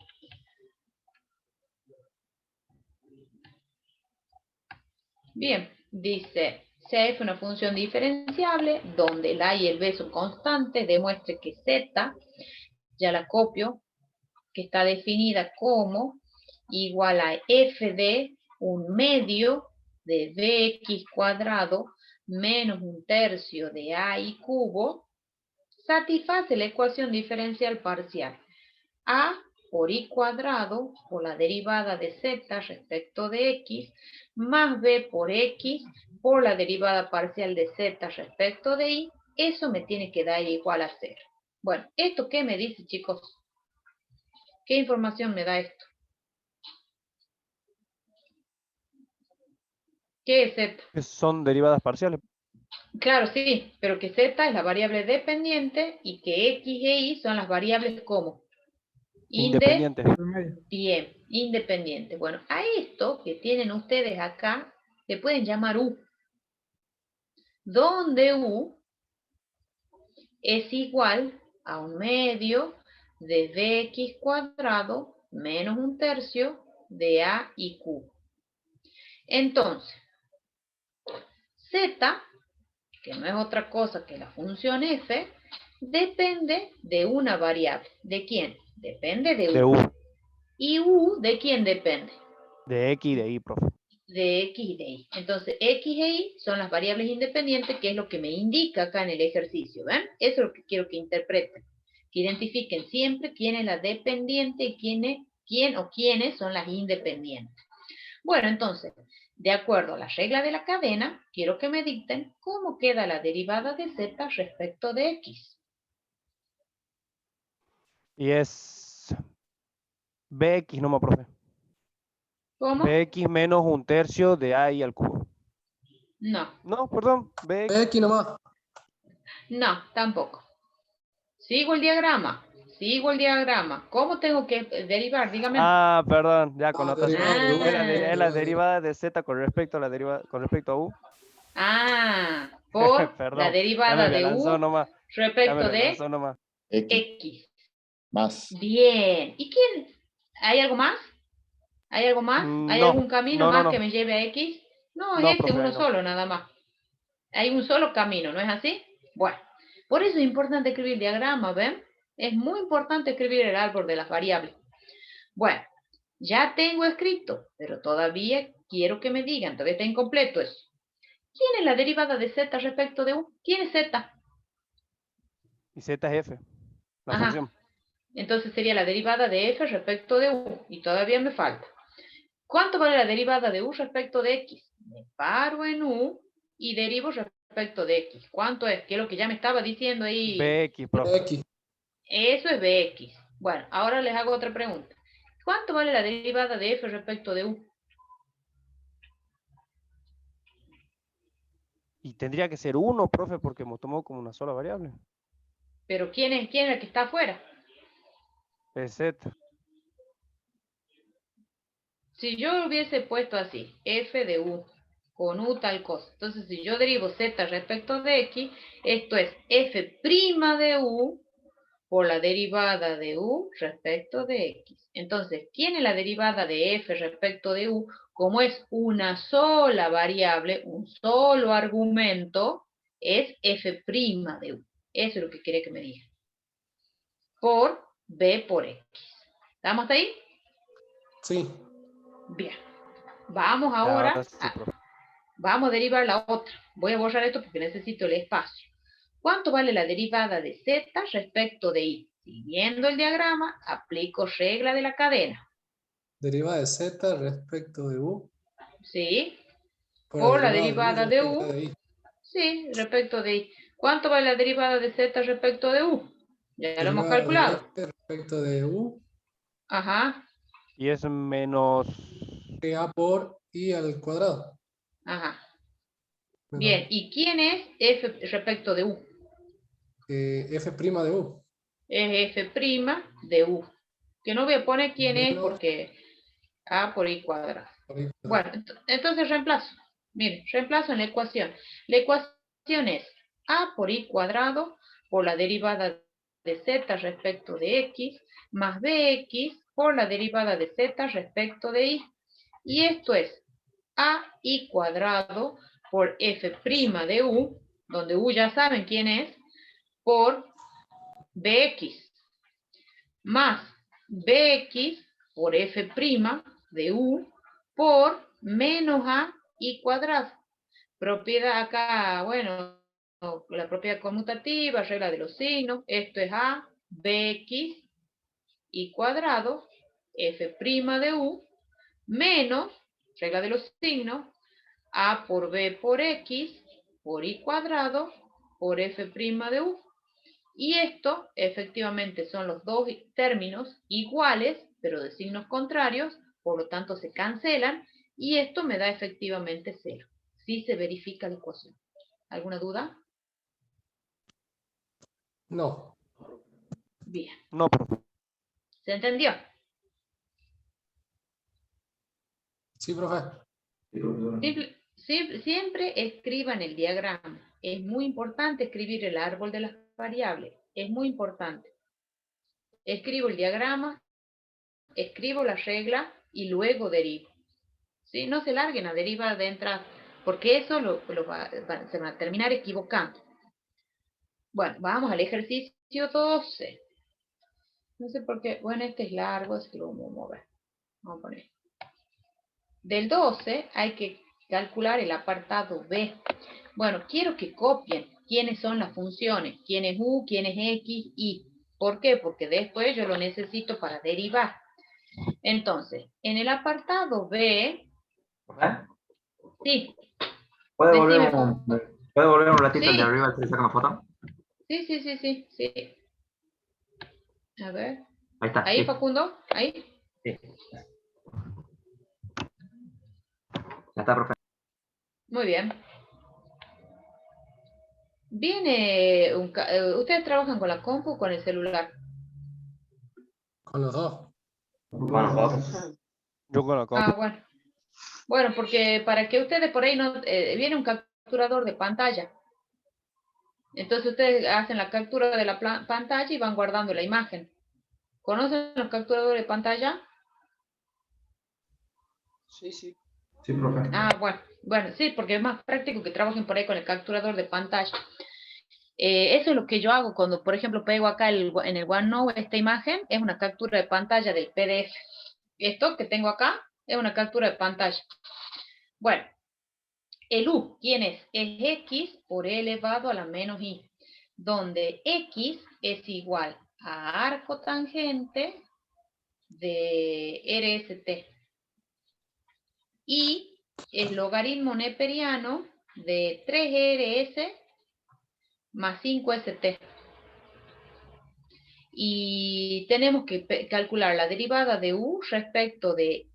Bien, dice, sea f una función diferenciable, donde el a y el b son constantes, demuestre que z, ya la copio, que está definida como igual a f de un medio de bx cuadrado menos un tercio de a cubo, satisface la ecuación diferencial parcial a por i cuadrado por la derivada de z respecto de x más b por x por la derivada parcial de z respecto de y, eso me tiene que dar igual a 0. Bueno, ¿esto qué me dice, chicos? ¿Qué información me da esto? ¿Qué es z? Que son derivadas parciales. Claro, sí, pero que z es la variable dependiente y que x e y son las variables ¿cómo? Independientes. Bien, independiente. Bueno, a esto que tienen ustedes acá, le pueden llamar u. Donde u es igual a un medio de bx cuadrado menos un tercio de a y q. Entonces, z, que no es otra cosa que la función f, depende de una variable. ¿De quién? Depende de u. De u. ¿Y u de quién depende? De x y de y, profe. De x y de y. Entonces, x e y son las variables independientes, que es lo que me indica acá en el ejercicio. ¿Ven? Eso es lo que quiero que interpreten. Que identifiquen siempre quién es la dependiente y quién o quiénes son las independientes. Bueno, entonces, de acuerdo a la regla de la cadena, quiero que me dicten cómo queda la derivada de z respecto de x. Y es bx nomás, profe. ¿Cómo? Bx menos un tercio de a y al cubo. No. No, perdón. Bx. X nomás. No, tampoco. Sigo el diagrama. ¿Cómo tengo que derivar? Dígame. Ah, perdón, ya con derivada de u. es la derivada de z con respecto a la derivada con respecto a u. Por Perdón, la derivada de u nomás. respecto de Nomás. x. Más. Bien. ¿Y quién? ¿Hay algo más? ¿Hay algo más? ¿Hay No, algún camino más no. que me lleve a x? No, No, es este, profe, uno no. solo nada más. Hay un solo camino, ¿no es así? Bueno, por eso es importante escribir diagrama, ¿ven? Es muy importante escribir el árbol de las variables. Bueno, ya tengo escrito, pero todavía quiero que me digan, todavía está incompleto eso. ¿Quién es la derivada de z respecto de u? ¿Quién es z? Y z es f, la Ajá. función. Entonces sería la derivada de f respecto de u, y todavía me falta. ¿Cuánto vale la derivada de u respecto de x? Me paro en u y derivo respecto de x. ¿Cuánto es? ¿Qué es lo que ya me estaba diciendo ahí? Bx, profe. X. Eso es bx. Bueno, ahora les hago otra pregunta. ¿Cuánto vale la derivada de f respecto de u? Y tendría que ser 1, profe, porque hemos tomado como una sola variable. Pero ¿quién es el que está afuera? Es z. Si yo hubiese puesto así, f de u con u tal cosa, entonces si yo derivo z respecto de x, esto es f' de u por la derivada de u respecto de x. Entonces, ¿quién es la derivada de f respecto de u? Como es una sola variable, un solo argumento, es f' de u. Eso es lo que quiere que me diga. Por b por x. ¿Estamos ahí? Sí. Bien. Vamos Ya, ahora sí, a, profe. vamos a derivar la otra. Voy a borrar esto porque necesito el espacio. ¿Cuánto vale la derivada de z respecto de y? Siguiendo el diagrama, aplico regla de la cadena. Derivada de z respecto de u. ¿Sí? Por La derivada derivada de u. de i. Sí, respecto de y. ¿Cuánto vale la derivada de z respecto de u? Ya lo hemos Derivada calculado. de x respecto de u. Ajá, Y es menos... Que a por i al cuadrado. ajá. Menos Bien, ¿y quién es f respecto de u? f' de u. Es f' de u. Que no voy a poner quién es Menos porque a por i cuadrado. por i cuadrado. Bueno, entonces reemplazo. Miren, reemplazo en la ecuación. La ecuación es a por i cuadrado por la derivada de z respecto de x más bx por la derivada de z respecto de y. Y esto es a i cuadrado por f' de u, donde u ya saben quién es, por bx, más bx por f' de u por menos a i cuadrado. Propiedad acá, bueno, la propiedad conmutativa, regla de los signos, esto es a bx i cuadrado, f' de u, menos, regla de los signos, a por b por x por i cuadrado por f' de u. Y esto efectivamente son los dos términos iguales, pero de signos contrarios, por lo tanto se cancelan, y esto me da efectivamente 0. Si se verifica la ecuación. ¿Alguna duda? No. Bien. No, profe. ¿Se entendió? Sí, profe. Sí, profesor. Siempre escriban el diagrama. Es muy importante escribir el árbol de las variables. Es muy importante. Escribo el diagrama, escribo la regla y luego derivo. ¿Sí? No se larguen a derivar de entrada, porque eso se van a terminar equivocando. Bueno, vamos al ejercicio 12. No sé por qué, bueno, este es largo, así que lo vamos a mover. Vamos a poner. Del 12 hay que calcular el apartado B. Bueno, quiero que copien quiénes son las funciones, quién es u, quién es x, y. ¿Por qué? Porque después yo lo necesito para derivar. Entonces, en el apartado B, ¿Profe? sí, ¿Puede decime. volver un ratito el de Sí, arriba y sacar una foto? sí. A ver. Ahí está, Ahí, sí. Facundo, ahí. Sí. Ya está, profe. Muy bien. Viene ¿ustedes trabajan con la compu o con el celular? Con los dos. Con los dos. Yo con la compu. Ah, bueno. Bueno, porque para que ustedes por ahí no... viene un capturador de pantalla. Entonces ustedes hacen la captura de la pantalla y van guardando la imagen. ¿Conocen los capturadores de pantalla? Sí, profe. Ah, bueno, sí, porque es más práctico que trabajen por ahí con el capturador de pantalla. Eso es lo que yo hago cuando, por ejemplo, pego acá en el OneNote esta imagen, es una captura de pantalla del PDF. Esto que tengo acá es una captura de pantalla. Bueno, el u, ¿quién es? Es x por e elevado a la menos i, donde x es igual a arco tangente de RST. Y es logaritmo neperiano de 3RS más 5ST. Y tenemos que calcular la derivada de u respecto de,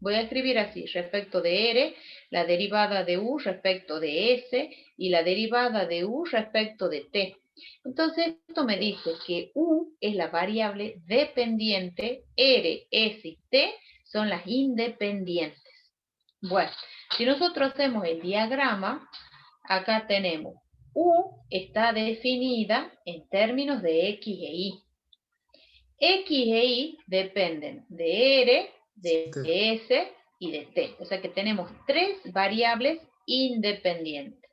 voy a escribir así, respecto de R, la derivada de u respecto de S y la derivada de u respecto de T. Entonces, esto me dice que u es la variable dependiente, R, S y T son las independientes. Bueno, si nosotros hacemos el diagrama, acá tenemos u está definida en términos de x e y. X e y dependen de R, de S y de T. O sea que tenemos tres variables independientes.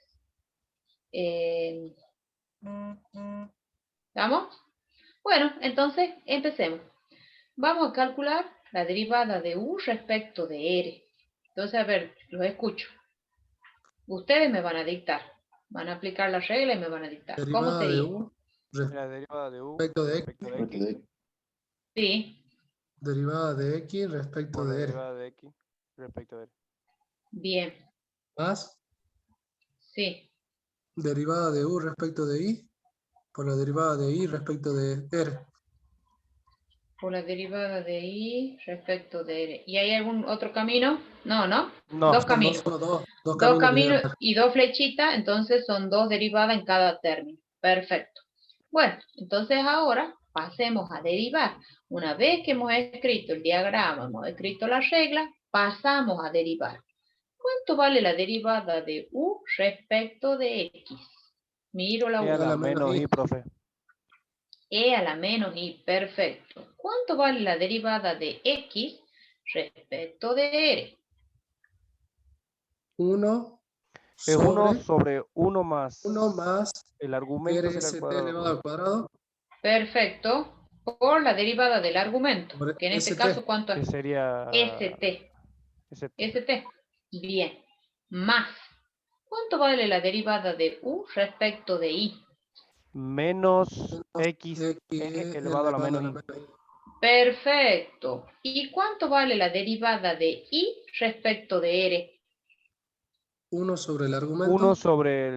¿Estamos? Bueno, entonces empecemos. Vamos a calcular la derivada de u respecto de r. Entonces, a ver, los escucho. Ustedes me van a dictar. Van a aplicar la regla y me van a dictar. ¿Cómo Derivada de sería? u La derivada de u respecto de x. respecto de x Sí, Derivada de x respecto por la de r. derivada de x respecto de r. bien. Más Sí, derivada de u respecto de y por la derivada de y respecto de r. por la derivada de i respecto de r. ¿Y hay algún otro camino? No, ¿no? No, Dos Son caminos. dos Dos caminos que caminos llegan. y dos flechitas, entonces son dos derivadas en cada término. Perfecto. Bueno, entonces ahora pasemos a derivar. Una vez que hemos escrito el diagrama, hemos escrito la regla, pasamos a derivar. ¿Cuánto vale la derivada de u respecto de x? Miro la y u. a la menos y, profe. E a la menos i, perfecto. ¿Cuánto vale la derivada de x respecto de r? 1 Es 1 sobre sobre 1 más 1 más el argumento será el RST cuadrado. elevado al cuadrado Perfecto. Por la derivada del argumento, por que en este ST. caso, ¿cuánto Que es? sería ST. ST. ST. Bien. Más. ¿Cuánto vale la derivada de u respecto de i? Menos X x elevado a la menos y. Perfecto. ¿Y cuánto vale la derivada de i respecto de r? 1 sobre el argumento 1 sobre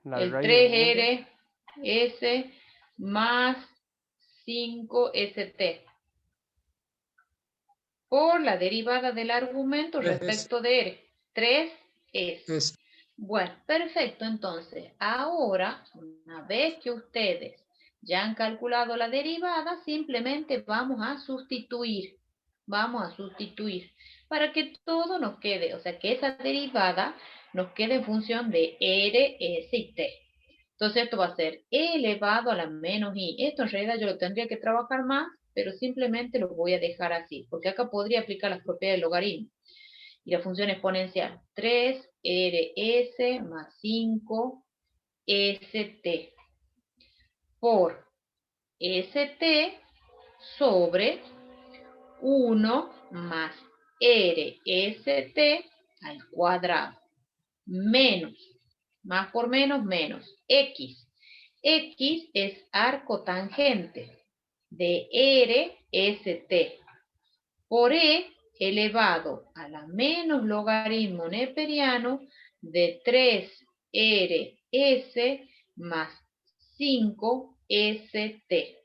la El raíz del argumento. 3r s más 5st. Por la derivada del argumento 3s. respecto de r. 3s. es Bueno, perfecto. Entonces, ahora, una vez que ustedes ya han calculado la derivada, simplemente vamos a sustituir. Vamos a sustituir para que todo nos quede, o sea, que esa derivada nos quede en función de r, s y t. Entonces, esto va a ser e elevado a la menos i. Esto en realidad yo lo tendría que trabajar más, pero simplemente lo voy a dejar así, porque acá podría aplicar las propiedades del logaritmo. Y la función exponencial, 3rs más 5st por st sobre 1 más rst al cuadrado, menos, más por menos, menos, x. X es arco tangente de rst por e elevado a la menos logaritmo neperiano de 3rs más 5st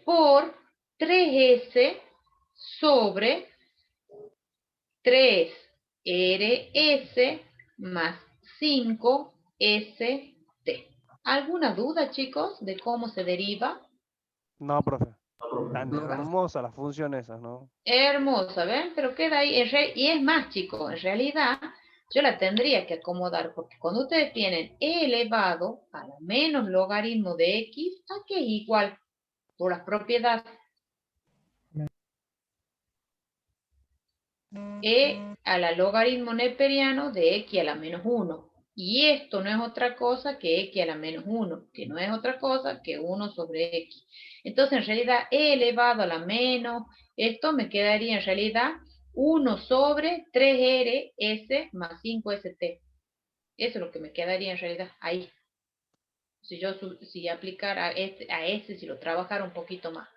por 3s sobre 3rs más 5st. ¿Alguna duda, chicos, de cómo se deriva? No, profe. Tan hermosas las funciones esas, ¿no? Hermosa, ¿ven? Pero queda ahí. Y es más, chicos, en realidad yo la tendría que acomodar, porque cuando ustedes tienen e elevado a la menos logaritmo de x, aquí es igual, por las propiedades. E a la logaritmo neperiano de x a la menos 1. Y esto no es otra cosa que x a la menos 1, que no es otra cosa que 1 sobre x. Entonces, en realidad, e elevado a la menos, esto me quedaría en realidad 1 sobre 3rs más 5st. Eso es lo que me quedaría en realidad ahí. Si aplicara a este, si lo trabajara un poquito más.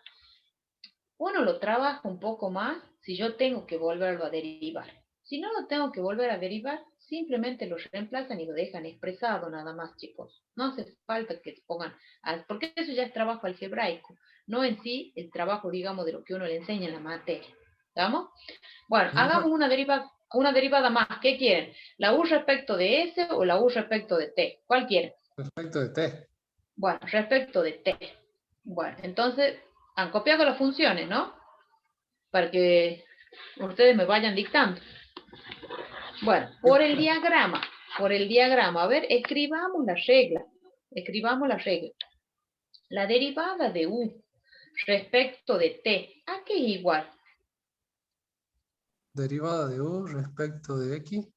Uno lo trabaja un poco más si yo tengo que volverlo a derivar. Si no lo tengo que volver a derivar, simplemente lo reemplazan y lo dejan expresado nada más, chicos. No hace falta que pongan, porque eso ya es trabajo algebraico, no en sí el trabajo, digamos, de lo que uno le enseña en la materia. ¿Estamos? Bueno, hagamos una derivada más. ¿Qué quieren? ¿La u respecto de s o la u respecto de t? ¿Cuál quieren? Respecto de t. Bueno, respecto de t. Bueno, entonces han copiado las funciones, ¿no? Para que ustedes me vayan dictando. Bueno, por el diagrama, a ver, escribamos la regla. La derivada de u respecto de t, ¿a qué es igual? Derivada de u respecto de x.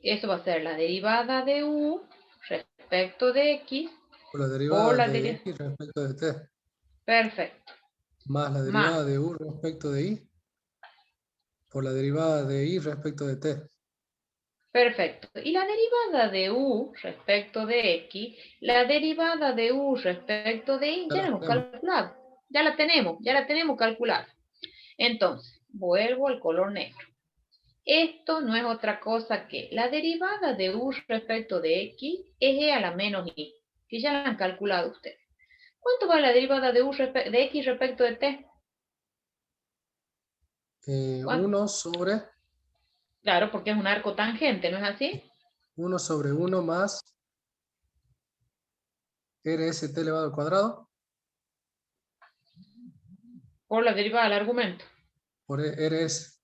Eso va a ser la derivada de u respecto de x Por la derivada de x respecto de t. Perfecto. Más la derivada de u respecto de i por la derivada de i respecto de t. Perfecto. Y la derivada de u respecto de x, la derivada de u respecto de y, ya la hemos calculado. Ya la tenemos calculada. Entonces, vuelvo al color negro. Esto no es otra cosa que la derivada de u respecto de x es e a la menos i, que ya la han calculado ustedes. ¿Cuánto vale la derivada de de x respecto de t? 1 sobre... Claro, porque es un arco tangente, ¿no es así? 1 sobre 1 más RST elevado al cuadrado. Por la derivada del argumento. Por RS.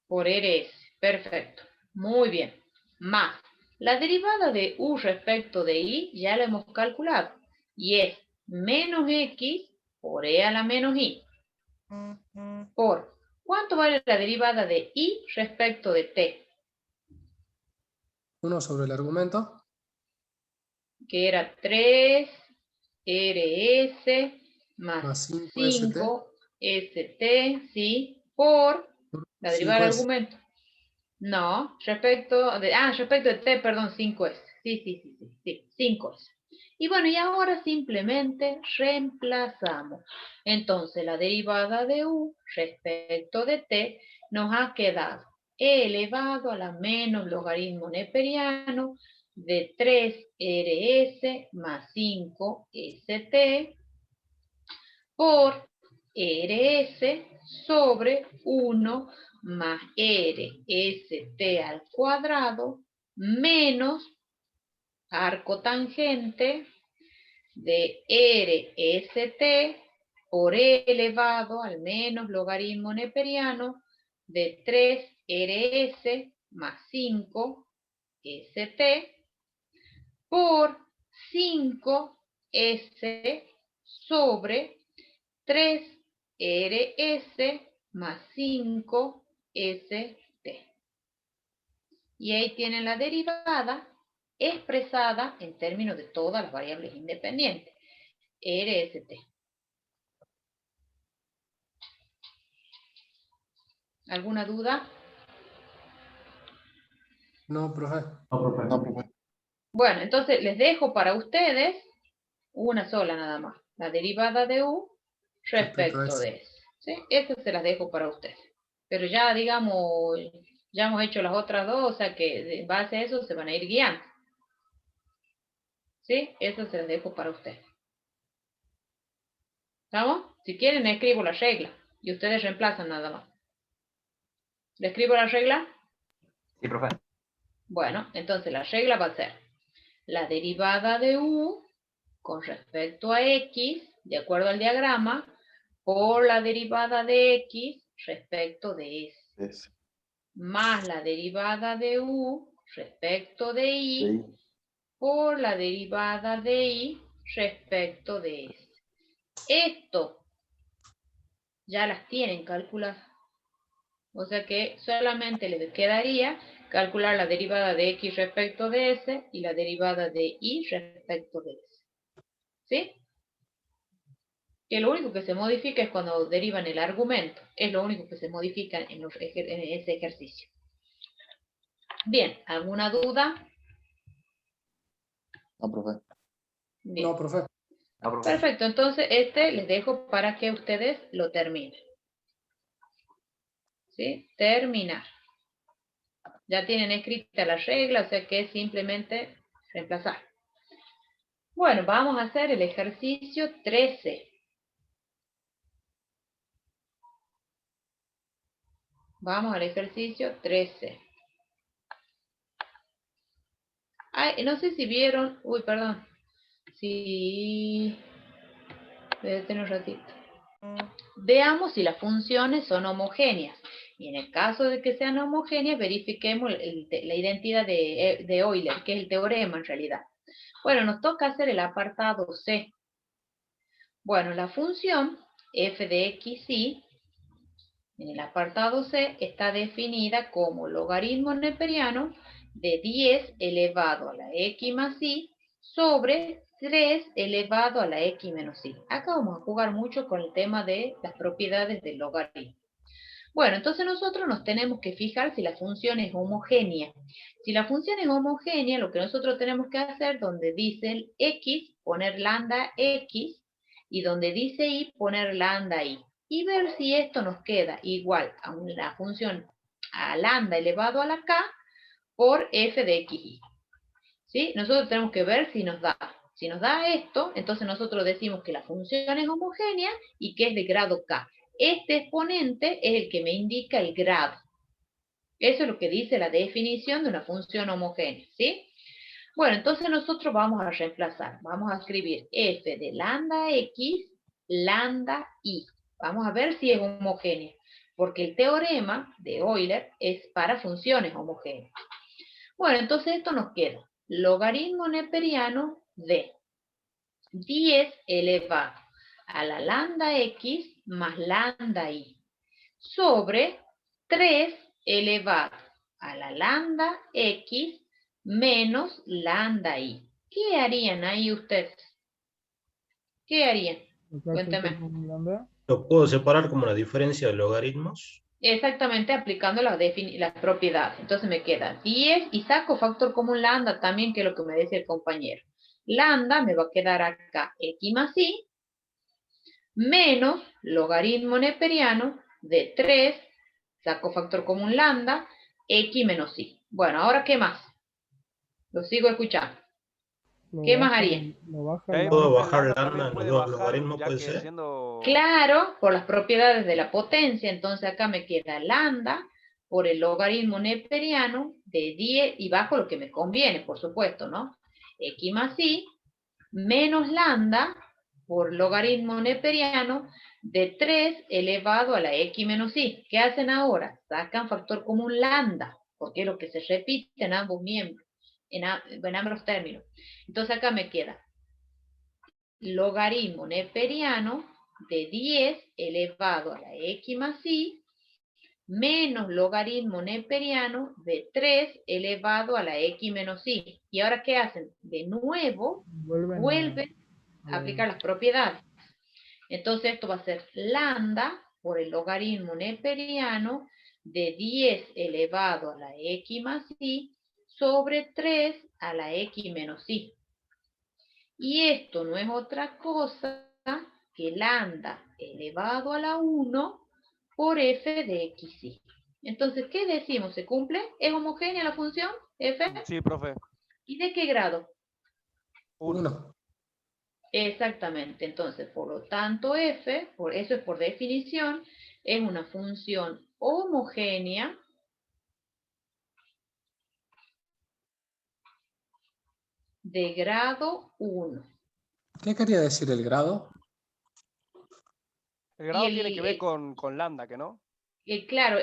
Por RS. Perfecto. Muy bien. Más la derivada de u respecto de y ya la hemos calculado. Y es menos x por e a la menos i. Por ¿cuánto vale la derivada de i respecto de t? 1 sobre el argumento. Que era 3 rs más 5 st, ¿sí? Por la derivada del argumento. No, respecto de t, perdón, 5s. Sí, 5s. Y bueno, y ahora simplemente reemplazamos. Entonces, la derivada de u respecto de t nos ha quedado e elevado a la menos logaritmo neperiano de 3rs más 5st por rs sobre 1 más rst al cuadrado menos arco tangente de rst por e elevado al menos logaritmo neperiano de 3rs más 5st por 5s sobre 3rs más 5st. Y ahí tienen la derivada expresada en términos de todas las variables independientes. RST. ¿Alguna duda? No, profe. No, profe. Bueno, entonces les dejo para ustedes una sola nada más. La derivada de u respecto de S. ¿Sí? Eso se las dejo para ustedes. Pero ya, digamos, ya hemos hecho las otras dos, o sea que en base a eso se van a ir guiando. ¿Sí? Eso se las dejo para ustedes. ¿Estamos? Si quieren, escribo la regla y ustedes reemplazan nada más. ¿Le escribo la regla? Sí, profe. Bueno, entonces la regla va a ser la derivada de u con respecto a x, de acuerdo al diagrama, por la derivada de x respecto de s. Más la derivada de u respecto de y por la derivada de y respecto de s. Esto ya las tienen calculadas. O sea que solamente les quedaría calcular la derivada de x respecto de s y la derivada de y respecto de s. ¿Sí? Que lo único que se modifica es cuando derivan el argumento. Es lo único que se modifica en ese ejercicio. Bien, ¿alguna duda? No, profe. Bien. No, profe. No, profe. Perfecto, entonces les dejo para que ustedes lo terminen. ¿Sí? Terminar. Ya tienen escrita la regla, o sea que es simplemente reemplazar. Bueno, vamos a hacer el ejercicio 13. Vamos al ejercicio 13. Ay, no sé si vieron, perdón. Sí, voy a detener un ratito. Veamos si las funciones son homogéneas. Y en el caso de que sean homogéneas, verifiquemos la identidad de Euler, que es el teorema en realidad. Bueno, nos toca hacer el apartado C. Bueno, la función f de x, y en el apartado C está definida como logaritmo neperiano de 10 elevado a la x más y sobre 3 elevado a la x menos i. Acá vamos a jugar mucho con el tema de las propiedades del logaritmo. Bueno, entonces nosotros nos tenemos que fijar si la función es homogénea. Si la función es homogénea, lo que nosotros tenemos que hacer, donde dice el x, poner lambda x, y donde dice y, poner lambda y. Y ver si esto nos queda igual a una función a lambda elevado a la k por f de xy. ¿Sí? Nosotros tenemos que ver si nos da. Si nos da esto, entonces nosotros decimos que la función es homogénea y que es de grado k. Este exponente es el que me indica el grado. Eso es lo que dice la definición de una función homogénea, ¿sí? Bueno, entonces nosotros vamos a reemplazar. Vamos a escribir f de lambda x, lambda y. Vamos a ver si es homogénea, porque el teorema de Euler es para funciones homogéneas. Bueno, entonces esto nos queda logaritmo neperiano de 10 elevado a la lambda x más lambda y sobre 3 elevado a la lambda x menos lambda y. ¿Qué harían ahí ustedes? ¿Qué harían? Cuéntame. ¿Lo puedo separar como la diferencia de logaritmos? Exactamente, aplicando las propiedades. Entonces me queda 10 y saco factor común lambda también, que es lo que me decía el compañero. Lambda me va a quedar acá x más y, menos logaritmo neperiano de 3, saco factor común lambda, x menos y. Bueno, ahora ¿qué más? Lo sigo escuchando. ¿Qué más haría? ¿Puedo bajar lambda en los dos logaritmos, puede ser? Claro, por las propiedades de la potencia, entonces acá me queda lambda por el logaritmo neperiano de 10, y bajo lo que me conviene, por supuesto, ¿no? X más y, menos lambda por logaritmo neperiano de 3 elevado a la x menos y. ¿Qué hacen ahora? Sacan factor común lambda, porque es lo que se repite en ambos miembros, en ambos términos. Entonces acá me queda logaritmo neperiano de 10 elevado a la x más y menos logaritmo neperiano de 3 elevado a la x menos y. ¿Y ahora qué hacen? De nuevo, vuelven a aplicar las propiedades. Entonces esto va a ser lambda por el logaritmo neperiano de 10 elevado a la x más y sobre 3 a la x menos y. Y esto no es otra cosa que lambda elevado a la 1 por f de xy. Entonces, ¿qué decimos? ¿Se cumple? ¿Es homogénea la función f? Sí, profe. ¿Y de qué grado? 1. Exactamente. Entonces, por lo tanto, f, por eso es por definición, es una función homogénea de grado 1. ¿Qué quería decir el grado? El grado tiene que ver con lambda, ¿que no? Claro,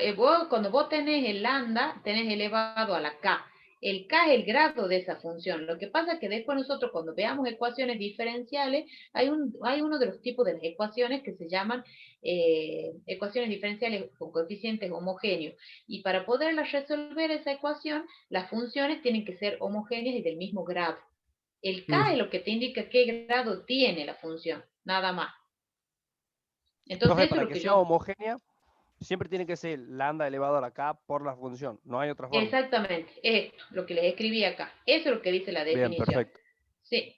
cuando vos tenés el lambda, tenés elevado a la k. El k es el grado de esa función. Lo que pasa es que después nosotros, cuando veamos ecuaciones diferenciales, hay uno de los tipos de las ecuaciones que se llaman ecuaciones diferenciales con coeficientes homogéneos. Y para poderlas resolver esa ecuación, las funciones tienen que ser homogéneas y del mismo grado. El k es lo que te indica qué grado tiene la función, nada más. Entonces, Profe, para que sea homogénea, siempre tiene que ser lambda elevado a la k por la función. No hay otra forma. Exactamente, esto, lo que les escribí acá. Eso es lo que dice la definición. Bien, perfecto. Sí.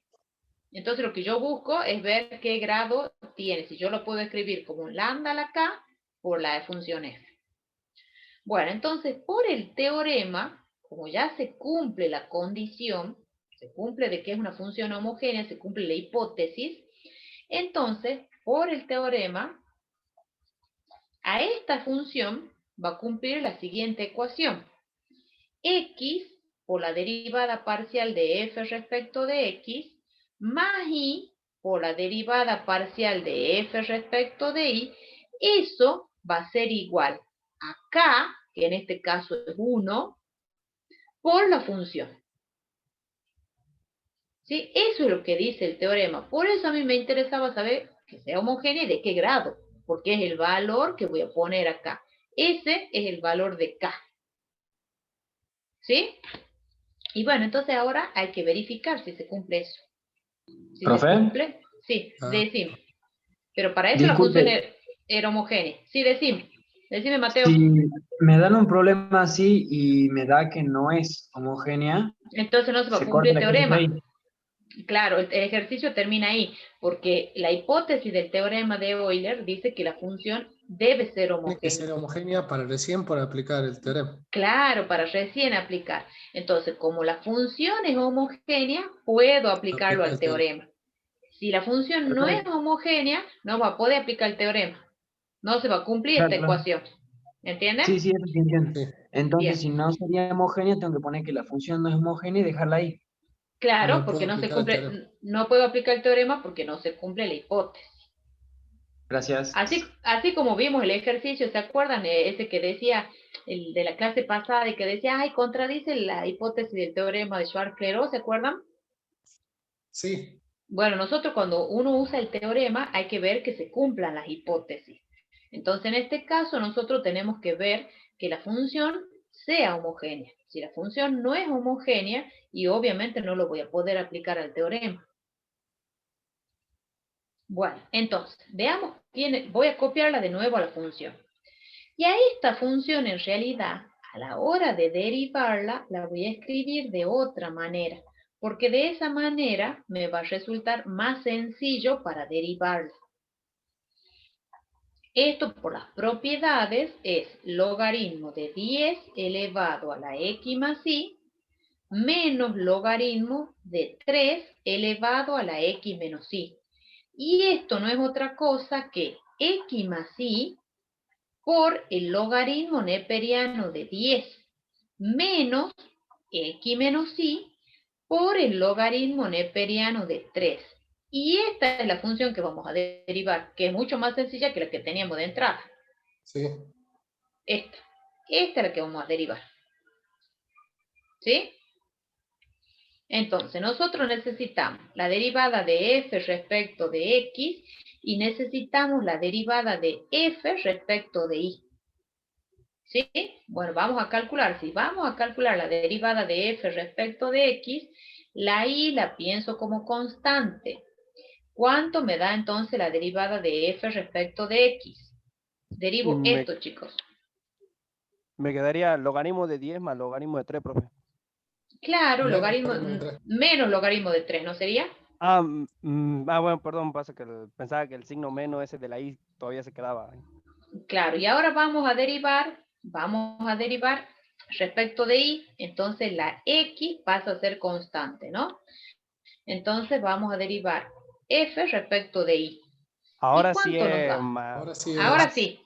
Entonces lo que yo busco es ver qué grado tiene. Si yo lo puedo escribir como un lambda a la k por la función f. Bueno, entonces por el teorema, como ya se cumple la condición, se cumple de que es una función homogénea, se cumple la hipótesis, entonces por el teorema, a esta función va a cumplir la siguiente ecuación. X por la derivada parcial de f respecto de x, más y por la derivada parcial de f respecto de y, eso va a ser igual a k, que en este caso es 1, por la función. ¿Sí? Eso es lo que dice el teorema. Por eso a mí me interesaba saber que sea homogénea y de qué grado, porque es el valor que voy a poner acá. Ese es el valor de k. ¿Sí? Y bueno, entonces ahora hay que verificar si se cumple eso. Si ¿Profe? se cumple, sí, Ah. decime. Pero para eso Disculpe. la función era homogénea. Sí, decime. Decime, Mateo. Si me dan un problema así y me da que no es homogénea, Entonces no se va a se cumplir corta el la teorema. clase ahí. Claro, el ejercicio termina ahí, porque la hipótesis del teorema de Euler dice que la función debe ser Tiene que homogénea. ser homogénea para recién por aplicar el teorema. Claro, para recién aplicar. Entonces, como la función es homogénea, puedo aplicarlo Aplica al el teorema. teorema. Si la función no es Perfecto. homogénea, no va a poder aplicar el teorema. No se va a cumplir esta Claro, claro. ecuación. ¿Entiendes? Sí, sí, eso sí entiendo. Sí. Entonces, si Bien. no sería homogénea, tengo que poner que la función no es homogénea y dejarla ahí. Claro, No porque puedo no se aplicar el cumple, teorema. no puedo aplicar el teorema porque no se cumple la hipótesis. Gracias. Así como vimos el ejercicio, ¿se acuerdan? Ese que decía, el de la clase pasada, y que decía, ay, contradice la hipótesis del teorema de Schwarz-Clairaut, ¿se acuerdan? Sí. Bueno, nosotros cuando uno usa el teorema hay que ver que se cumplan las hipótesis. Entonces, en este caso, nosotros tenemos que ver que la función sea homogénea. Si la función no es homogénea, y obviamente no lo voy a poder aplicar al teorema. Bueno, entonces, veamos, voy a copiarla de nuevo a la función. Y a esta función, en realidad, a la hora de derivarla, la voy a escribir de otra manera, porque de esa manera me va a resultar más sencillo para derivarla. Esto por las propiedades es logaritmo de 10 elevado a la x más y menos logaritmo de 3 elevado a la x menos y. Y esto no es otra cosa que x más y por el logaritmo neperiano de 10 menos x menos y por el logaritmo neperiano de 3. Y esta es la función que vamos a derivar, que es mucho más sencilla que la que teníamos de entrada. Sí. Esta es la que vamos a derivar. ¿Sí? Entonces, nosotros necesitamos la derivada de f respecto de x y necesitamos la derivada de f respecto de y. ¿Sí? Bueno, vamos a calcular. Si vamos a calcular la derivada de f respecto de x, la y la pienso como constante. ¿Cuánto me da entonces la derivada de f respecto de x? Derivo esto, chicos. Me quedaría logaritmo de 10 más logaritmo de 3, profe. Claro, Menos menos logaritmo de 3, ¿no sería? Bueno, perdón, pasa que pensaba que el signo menos ese de la i todavía se quedaba. Claro, y ahora vamos a derivar respecto de y, entonces la x pasa a ser constante, ¿no? Entonces vamos a derivar f respecto de y. Ahora ¿Y cuánto sí nos es da? más. Ahora sí. Ahora sí.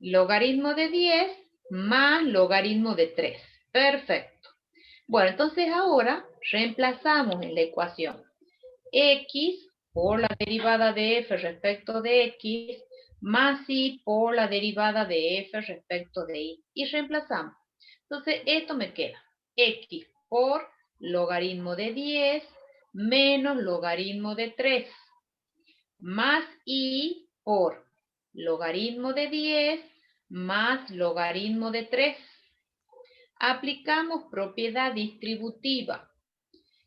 Logaritmo de 10 más logaritmo de 3. Perfecto. Bueno, entonces ahora reemplazamos en la ecuación x por la derivada de f respecto de x más y por la derivada de f respecto de y. Y reemplazamos. Entonces, esto me queda x por logaritmo de 10 menos logaritmo de 3 más y por logaritmo de 10 más logaritmo de 3. Aplicamos propiedad distributiva.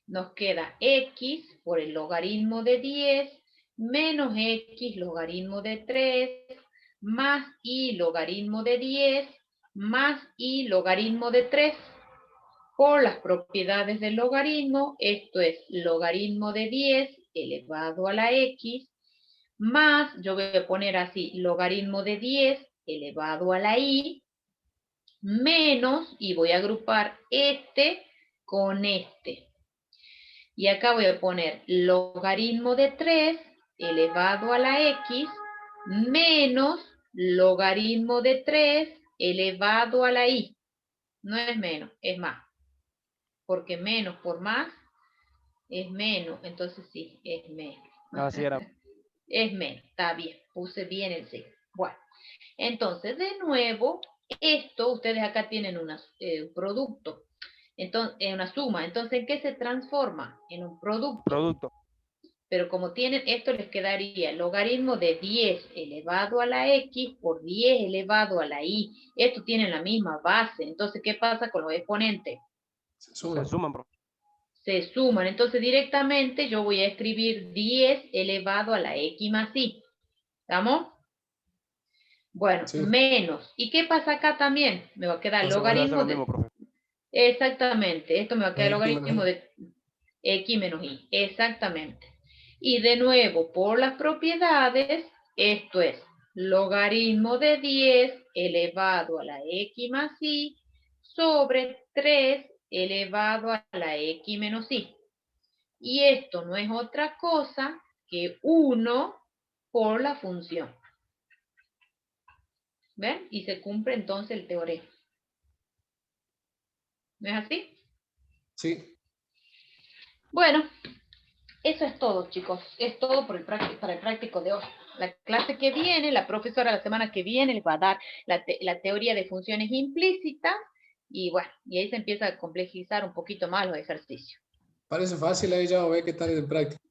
Nos queda x por el logaritmo de 10 menos x logaritmo de 3 más y logaritmo de 10 más y logaritmo de 3. Por las propiedades del logaritmo, esto es logaritmo de 10 elevado a la x más, yo voy a poner así, logaritmo de 10 elevado a la y menos, y voy a agrupar este con este. Y acá voy a poner logaritmo de 3 elevado a la x menos logaritmo de 3 elevado a la y. No es menos, es más. Porque menos por más es menos. Entonces sí, es menos. Así era. Es menos, está bien. Puse bien el signo. Bueno, entonces de nuevo, esto, ustedes acá tienen un producto. Entonces, en una suma. Entonces, ¿en qué se transforma? En un producto. Pero como tienen, esto les quedaría logaritmo de 10 elevado a la x por 10 elevado a la y. Esto tiene la misma base. Entonces, ¿qué pasa con los exponentes? Se suman. Profe. se suman. Entonces directamente yo voy a escribir 10 elevado a la X más Y. ¿Estamos? Bueno, Sí. menos. ¿Y qué pasa acá también? Me va a quedar el Entonces vuelve a hacer logaritmo lo de... mismo, profe. Exactamente. Esto me va a quedar el X menos logaritmo Y. de X menos Y. Exactamente. Y de nuevo, por las propiedades, esto es logaritmo de 10 elevado a la X más Y sobre 3 elevado a la X menos Y. Y esto no es otra cosa que 1 por la función. ¿Ven? Y se cumple entonces el teorema. ¿No es así? Sí. Bueno, eso es todo, chicos. Es todo para el práctico de hoy. La clase que viene, la profesora la semana que viene les va a dar la teoría de funciones implícitas. Y bueno, y ahí se empieza a complejizar un poquito más los ejercicios. Parece fácil, ahí ya ve qué tal en práctica.